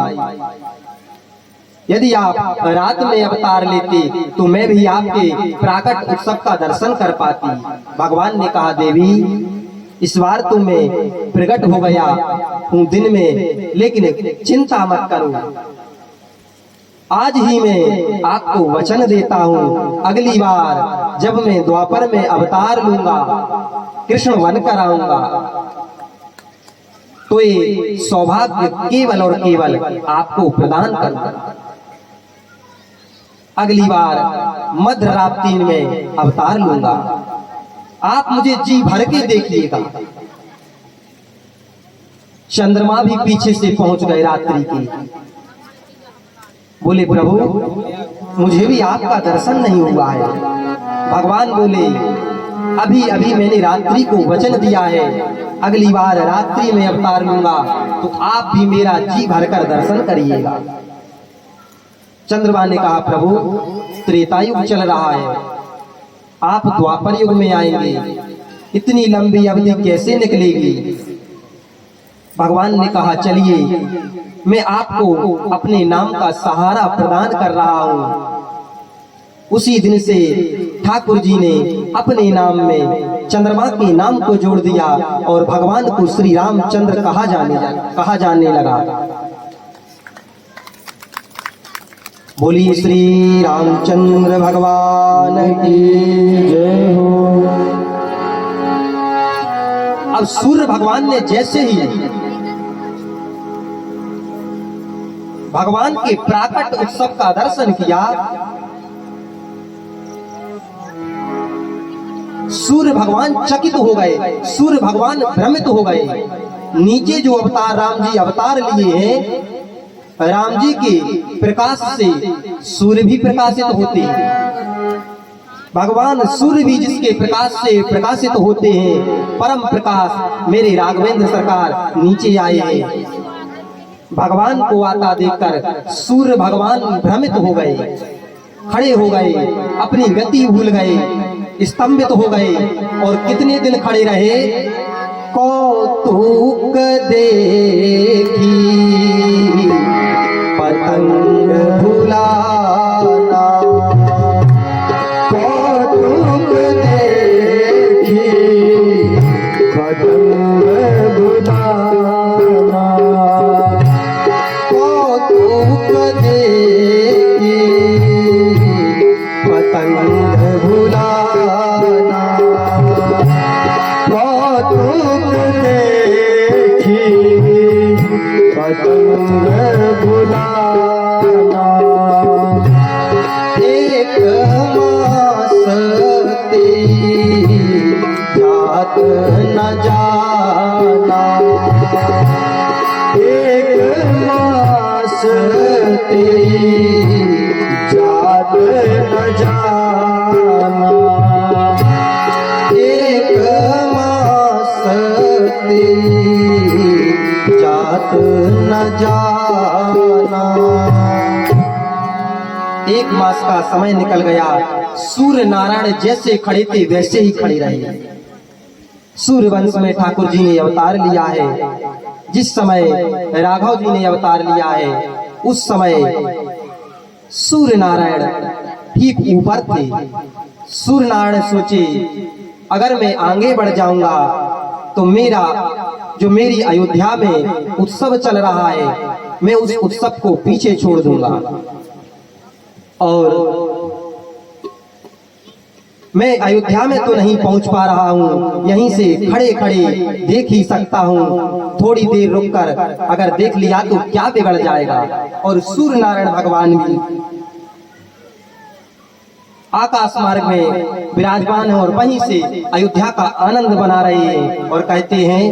यदि आप रात में अवतार लेते तो मैं भी आपके प्राकट उत्सव का दर्शन कर पाती। भगवान ने कहा, देवी इस बार तो मैं प्रकट हो गया हूँ दिन में, लेकिन चिंता मत करो, आज ही मैं आपको वचन देता हूँ, अगली बार जब मैं द्वापर में अवतार लूंगा, कृष्ण बनकर आऊंगा, तो ये सौभाग्य केवल और केवल आपको प्रदान करूंगा। अगली बार मध्य रात्रि में अवतार लूंगा। आप मुझे जी भर के देखिएगा। चंद्रमा भी पीछे से पहुंच गए रात्रि की। बोले प्रभु मुझे भी आपका दर्शन नहीं हुआ है। भगवान बोले अभी अभी मैंने रात्रि को वचन दिया है, अगली बार रात्रि में अवतार लूंगा तो आप भी मेरा जी भरकर दर्शन करिएगा। चंद्रमा ने कहा प्रभु त्रेता युग चल रहा है, आप द्वापर युग में आएंगे, इतनी लंबी अवधि कैसे निकलेगी। भगवान ने कहा चलिए मैं आपको अपने नाम का सहारा प्रदान कर रहा हूं। उसी दिन से ठाकुर जी ने अपने नाम में चंद्रमा के नाम को जोड़ दिया और भगवान को श्री रामचंद्र कहा जाने लगा। बोलिए श्री रामचंद्र भगवान की जय हो। अब सूर्य भगवान ने जैसे ही भगवान के प्राकट उत्सव का दर्शन किया, सूर्य भगवान चकित हो गए, सूर्य भगवान भ्रमित हो गए। नीचे जो अवतार राम जी अवतार लिए हैं, राम जी के प्रकाश से सूर्य भी प्रकाशित होते हैं। भगवान सूर्य भी जिसके प्रकाश से प्रकाशित होते हैं, परम प्रकाश मेरे राघवेंद्र सरकार नीचे आए हैं। भगवान को आता देखकर सूर्य भगवान भ्रमित हो गए, खड़े हो गए, अपनी गति भूल गए, स्तंभित हो गए और कितने दिन खड़े रहे। कौतुक देखी पतंग भुलाना, कौतुक देखी पतंग भुलाना, कौतुक देखी पतंग भुलाना, कौतुक देखी पतंग भुलाना, एक मास तेरी जात न जाना, एक मास तेरी जात न जाना, एक मास तेरी जात न जाना। एक मास का समय निकल गया, सूर्य नारायण जैसे खड़े थे वैसे ही खड़े रहे। सूर्य वंश में ठाकुर जी ने अवतार लिया है। जिस समय राघव जी ने अवतार लिया है उस समय सूर्य नारायण ठीक ऊपर थे। सूर्य नारायण सोचे अगर मैं आगे बढ़ जाऊंगा तो मेरी अयोध्या में उत्सव चल रहा है, मैं उस उत्सव को पीछे छोड़ दूंगा और मैं अयोध्या में तो नहीं पहुंच पा रहा हूं, यहीं से खड़े खड़े देख ही सकता हूं। थोड़ी देर रुककर अगर देख लिया तो क्या बिगड़ जाएगा। और सूर्य नारायण भगवान भी आकाश मार्ग में विराजमान है और वहीं से अयोध्या का आनंद बना रहे हैं और कहते हैं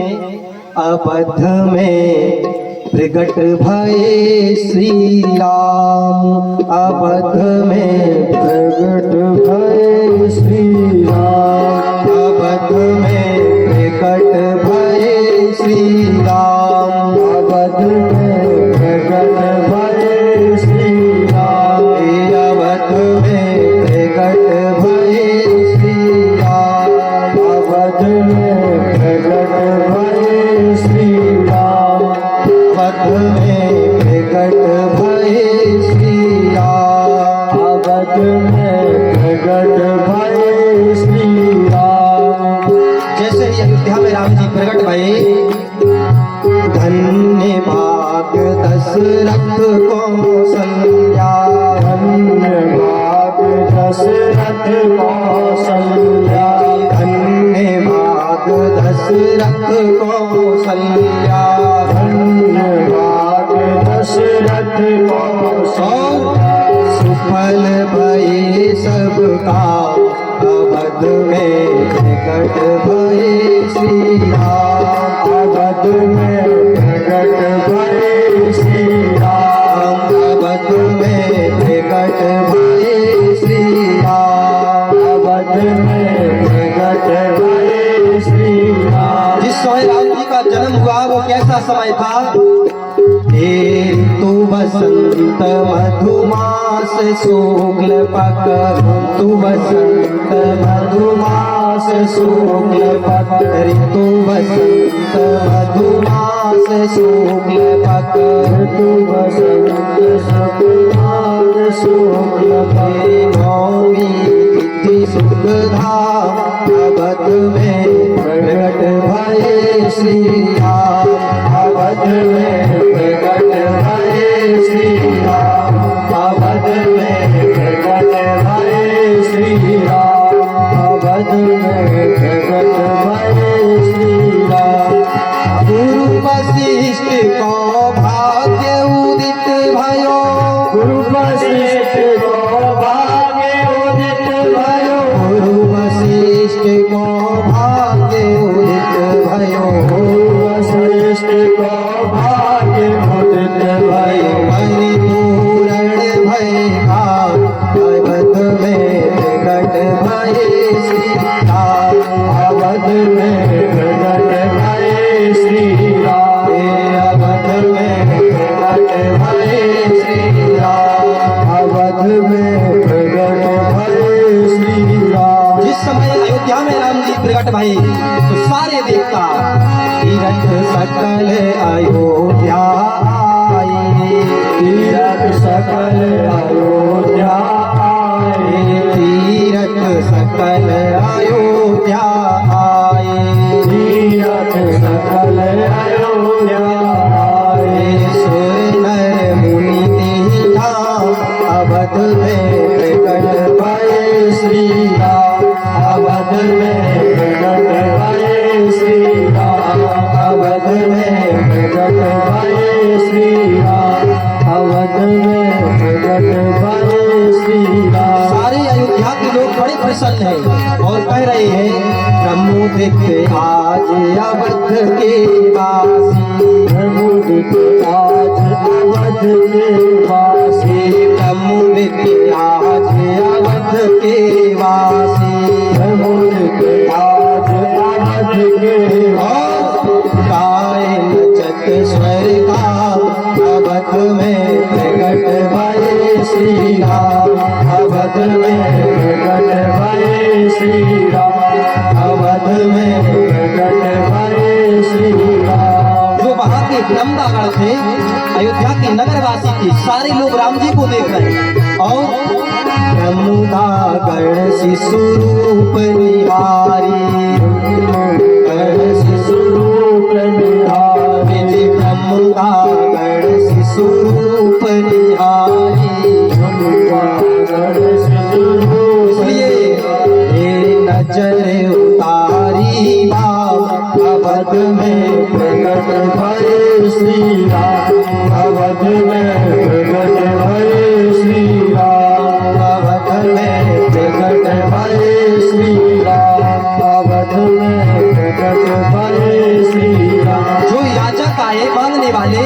अवध में प्रगट भये श्री राम, अवध में प्रगट भये श्री राम, अवध में प्रकट भये श्री राम, अवध में प्रगट भये श्री राम, अवध में प्रकट भये श्री राम, अवध में प्रगट भये श्री राम, अवध में प्रकट भये श्री राम, अवध में प्रगट भये श्री राम। जैसे ही अयोध्या में राम जी प्रकट भये, धन्य भाग दशरथ कौसल्या, धन्य भाग दशरथ कौसल्या, धन्य भाग दशरथ कौसल्या, धन्य भाग दशरथ कौसल्या, सुफल भये सब अवध में प्रकट भये श्री राम, अवध में प्रकट भये श्री राम। अवध में प्रकट भये श्री राम। जिस समय राम जी का जन्म हुआ वो कैसा समय था? हे ऋतु बसंत मधुमास शुक्ल पक्ष, ऋतु बसंत मधुमास शुक्ल पक्ष, ऋतु बसंत मधुमास शुक्ल पक्ष, ऋतु बसंत शुक्लमास शुक्ल पक्ष। नौमी तिथि शुक्ल धाम, अवध में प्रकट भये श्री राम, अवध में प्रकट भये श्री राम, अवध में प्रकट भये श्री राम, अवध में प्रकट भये श्री राम। गुरु वशिष्ठ को भाग्य उदित भयो, गुरु वशिष्ठ को भाग्य उदित भयो, गुरु वशिष्ठ को भाग्य उदित भयो, गुरु वशिष्ठ को भाग्य उदित भयो। परिपूरण भय भाव, अवध में प्रकट भये श्री राम, अवध में प्रकट भये श्री राम, अवध में प्रकट भये श्री राम। अवध में प्रकट भये श्री राम। जिस समय अयोध्या में राम जी प्रकट भये तो सारे देवता तीरथ सकल अयोध्या आए, तीरथ सकल अयोध्या आए, तीरथ सकल अयोध्या आए, तीरथ सकल अयोध्या आए। सुर नर मुनि तेहि धाम, अवध में प्रकट भये श्री राम, अवध में प्रकट भये श्री राम, अवध में प्रकट भये श्री राम, अवध में प्रकट भये श्री राम। सारे अयोध्या के लोग बड़े प्रसन्न हैं और कह रहे हैं प्रमुदित आज अवध के वासी, प्रमुदित आज अवध के वासी, प्रमुदित आज अवध के वासी, प्रमुदित आज अवध के और गाय नचत स्वर धाम, अवध में प्रकट भये श्री राम, अवध में प्रकट भये श्री राम, अवध में प्रकट भये श्री राम। जो वहां के ब्रह्मदागण थे, अयोध्या के नगरवासी थे, सारे लोग राम जी को देख रहे हैं और ब्रह्मदागण शिशु रूप निहारी, गण शिशु रूप निहारी, ब्रह्मदागण शिशु रूप निहारी। गणेश रूप इसलिए ये नजर उतारी बाम, अवध में प्रकट भये श्री राम, अवध में प्रकट भये श्री राम, अवध में प्रकट भये श्री राम, अवध में प्रकट भये श्री राम। जो याचक आए मांगने वाले,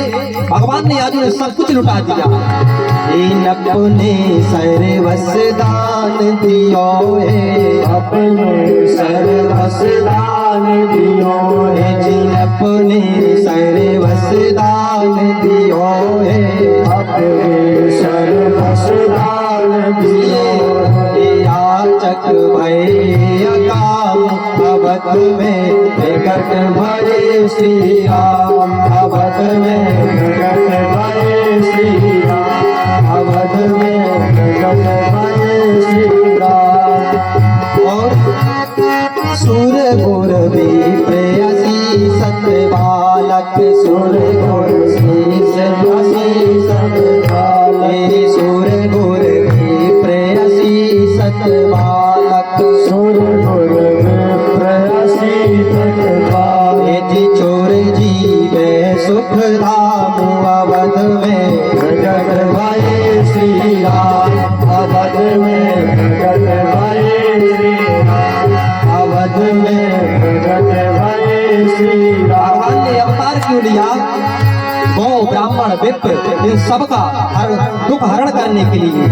भगवान ने आज उन्हें सब कुछ लुटा दिया। इन अपने सर्वस दान दियो है, अपने सर्वस दान दियो है, जिन अपने सर्वस दान दियो है, अपने सर्वस दान दियो है। ये याचक भय अकाम, अवध में प्रकट भये श्री राम, अवध में प्रकट भये श्री राम, अवध में प्रकट भये श्री राम। और सुर गुर भी प्रेयसी सत्य बालक, सुर गुर शीस सत्य बालक, सुर गुर भी प्रेयसी सत्य बालक, सुर गुर प्रयासी तत्पाले, जी चोर जीवे सुख धाम, अवध में प्रकट भये श्री राम, अवध में प्रकट भये श्री राम, अवध में प्रकट भये श्री राम। भगवान ने अवतार क्यों लिया? गौ ब्राह्मण विप्र इन सबका दुख हरण करने के लिए।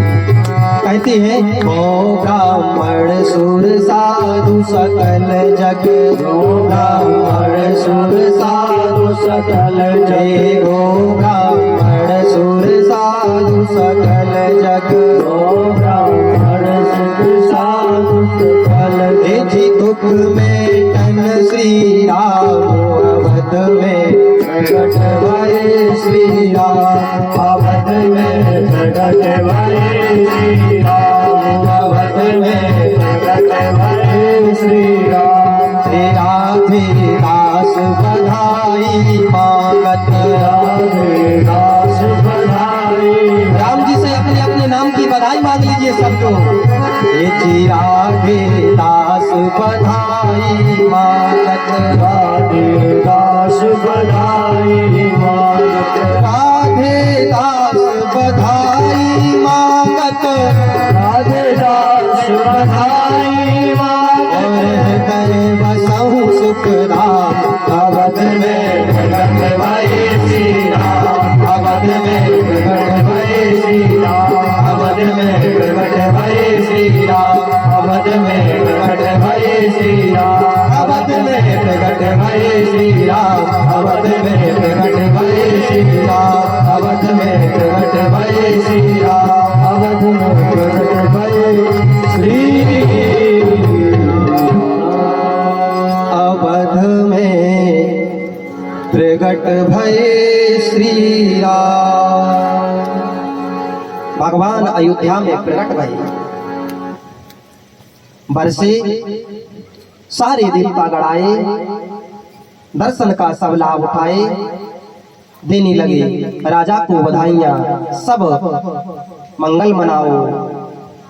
कहते हैं गौ ब्राह्मण सुर साधु सकल जग, गो ब्राह्मण सुर साधु सकल जय जग, गो ब्राह्मण सुर साधु सकल जग। गो ब्राह्मण सुर साधु सकल हे जग। जी दुख में तन श्री राम अवध में प्रगट भये श्री राम, अवध में प्रगट भये श्री राम, अवध में प्रगट भये श्री राम। राधे दास बधाई मांगत। राधे दास बधाई। राम जी से अपने अपने नाम की बधाई मांग लीजिए सब लोग। हे जी राधे दास बधाई मांगत। राधे दास बधाई मांगत। राधे दास बधाई मांगत। राधे दास बधाई मांगत। हृदय बसहु सुख राम, अवध में प्रगट भये श्री राम, अवध में प्रगट भये श्री राम, अवध में प्रगट भये श्री राम, अवध में प्रगट भये श्री राम, अवध में प्रगट भये श्री राम, अवध में प्रगट भये श्री राम, अवध में प्रगट भये श्री राम, अवध में प्रगट भये श्री अवध में प्रगट भये श्री राम। भगवान अयोध्या में प्रकट भये। बरसे सारे देवता गड़ाए, दर्शन का सब लाभ उठाए, देने लगे राजा को बधाइयां। सब मंगल मनाओ,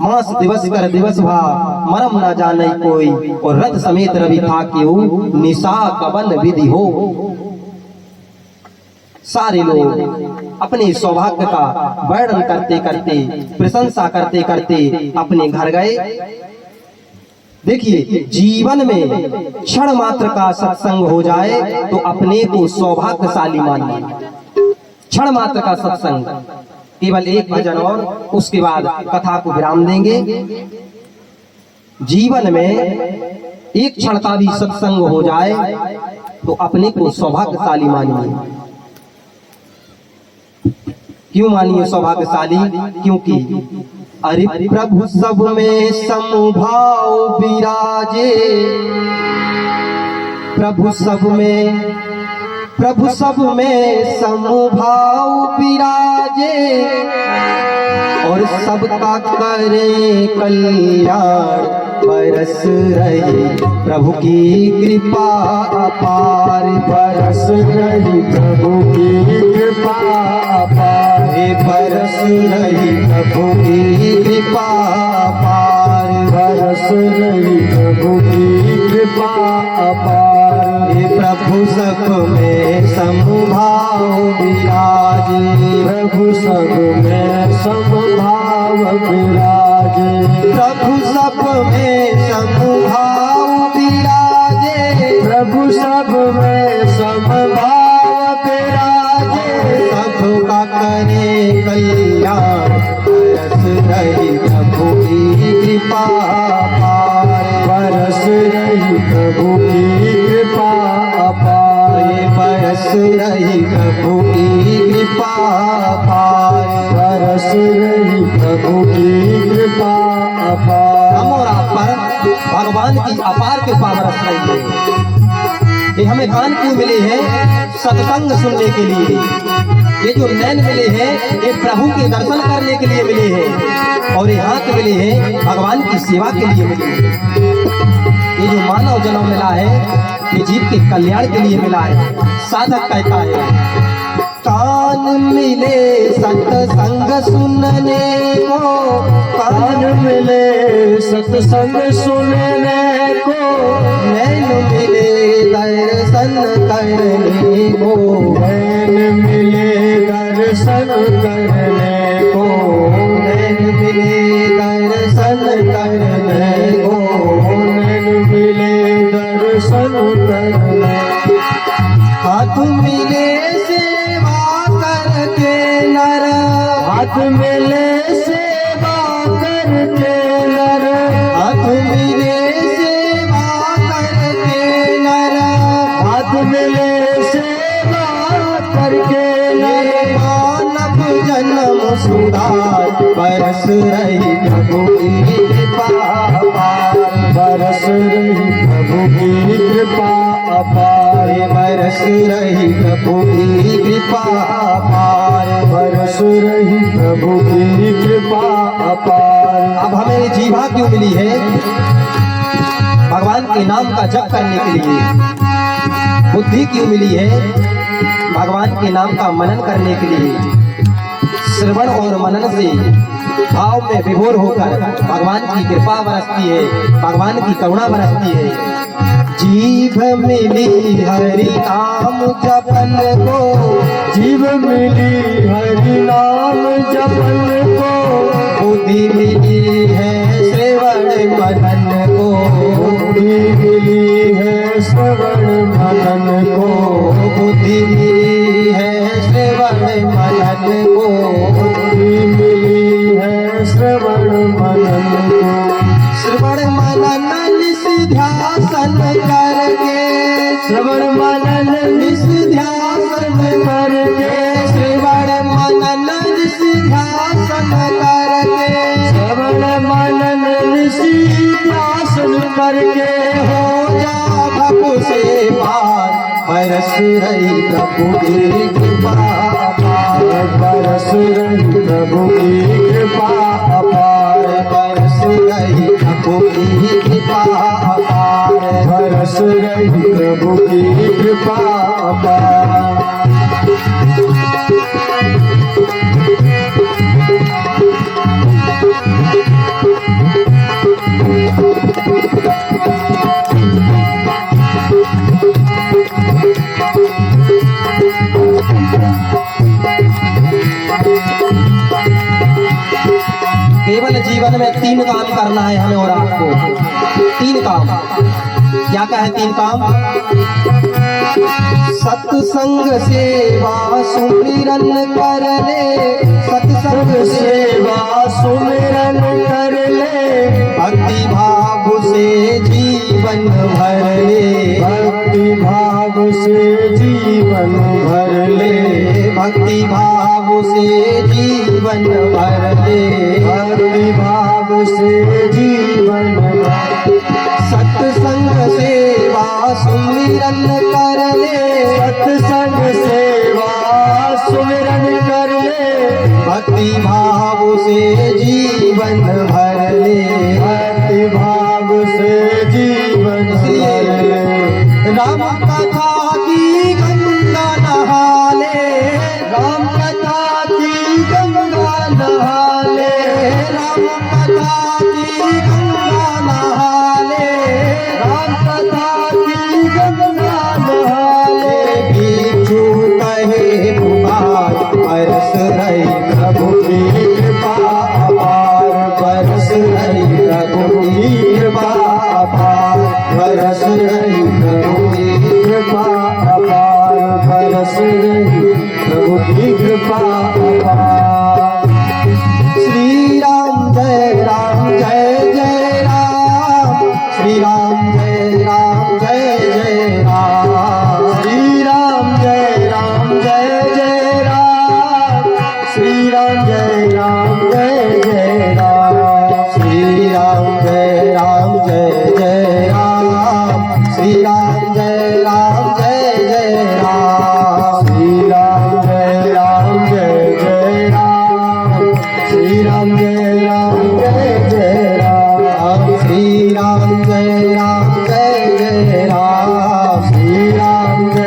मास दिवस कर दिवस भा, मरम न जाने कोई, और रथ समेत रवि था क्यों, निशा कवन विधि हो। सारे लोग अपने सौभाग्य का वर्णन करते करते, प्रशंसा करते करते अपने घर गए। देखिए, जीवन में क्षण मात्र का सत्संग हो जाए तो अपने को सौभाग्यशाली मानिए। क्षण मात्र का सत्संग, केवल एक भजन और उसके बाद कथा को विराम देंगे। जीवन में एक क्षण का भी सत्संग हो जाए तो अपने को सौभाग्यशाली मानिए। क्यों मानिए सौभाग्यशाली? क्योंकि अरे प्रभु सब में समभाव विराजे, प्रभु सब में समभाव विराजे, और सबका करे कल्याण, बरस रही प्रभु की कृपा अपार, बरस रही प्रभु की कृपा अपार, बरस रही प्रभु की कृपा अपार, बरस रही प्रभु की कृपा अपार। प्रभु सब में समभाव विराजे, प्रभु सब में समभाव विराजे, प्रभु सब में समभाव विराजे, प्रभु सब में समभाव विराजे, सबका करे कल्याण, बरस रही प्रभु की कृपा अपार, बरस रही प्रभु की कृपा अपार, बरस रही प्रभु की कृपा अपार, बरस रही प्रभु की कृपा अपार। हम और आप पर भगवान की अपार कृपा बरस रही है। ये हमें कान क्यों मिले हैं? सत्संग सुनने के लिए। ये जो नैन मिले हैं ये प्रभु के दर्शन करने के लिए मिले हैं, और ये हाथ मिले हैं भगवान की सेवा के लिए मिले हैं। ये जो मानव जन्म मिला है ये जीव के कल्याण के लिए मिला है। साधक कहता है कान मिले सत्संग सुनने को, कान मिले सत्संग सुनने को, नैन मिले दर्शन करने को, नैन मिले दर्शन करने को, नैन मिले दर्शन करने को, नैन मिले दर्शन करने। हाथ मिले मिले सेवा करके नर, हाथ मिले सेवा करके नर, हाथ मिले सेवा करके नर, हाथ मिले सेवा करके नर, मानव जन्म सुधार बरस रही प्रभु की कृपा अपार, बरस रही प्रभु की कृपा अपार, बरस रही प्रभु की कृपा अपार, बरस रही प्रभु की कृपा अपार। अब हमें ये जीवा क्यों मिली है? भगवान के नाम का जप करने के लिए। बुद्धि क्यों मिली है? भगवान के नाम का मनन करने के लिए। श्रवण और मनन से भाव में विभोर होकर भगवान की कृपा बरसती है, भगवान की करुणा बरसती है। जीभ मिली हरि नाम जपन को, जीव मिली हरि नाम जपन को, बुद्धि मिली है श्रवण मनन को, बुद्धि मिली है श्रवण मनन को, बुद्धि मिली है श्रवण मनन को, बुद्धि मिली है श्रवण मनन को, श्रवण मनन निस्ध्यासन करके, श्रवण मनन निस्ध्यासन करके, श्रवण मनन निस्ध्यासन करके, श्रवण मनन निशीध्यासन करके, हो जा भव से पार, बरस रही प्रभु की कृपा अपार, बरस रही प्रभु की कृपा अपार, बरस रही प्रभु की कृपा अपार, बरस रही प्रभु की कृपा अपार। केवल जीवन में 3 काम करना है हमें और आपको। 3 काम। क्या क्या है 3 काम? सत्संग सेवा सुमिरन कर ले, सत्संग सेवा सेवा सुमिरन कर ले, भक्ति भाव से जीवन भर ले, भक्ति भाव से जीवन भर ले, भक्ति भाव से जीवन भर ले, भक्ति भाव से जीवन भर। सत्संग सेवा सुमिरन कर ले, सत्संग सेवा सुमिरन कर ले, भक्ति भाव से जीवन भर ले, भक्ति भाव से जीवन भर ले। राम कथा की गंगा नहा ले, राम कथा की गंगा नहा ले, राम कथा की गंगा नहा ले, राम कथा की गंगा नहा ले। बिच्छू कहे पुकार, बरस रही प्रभु की कृपा अपार, बरस रही प्रभु की कृपा अपार, बरस रही प्रभु की कृपा अपार, बरस रही प्रभु की कृपा अपार। श्री राम जय राम जय जय राम, श्री राम जय राम जय जय राम, श्री राम जय राम जय जय राम, श्री राम जय राम जय जय राम, श्री राम जय राम जय जय राम, श्री राम जय राम जय जय राम, श्री राम जय राम जय जय राम, श्री राम जय राम जय जय राम, श्री राम जय राम जय जय राम, श्री राम जय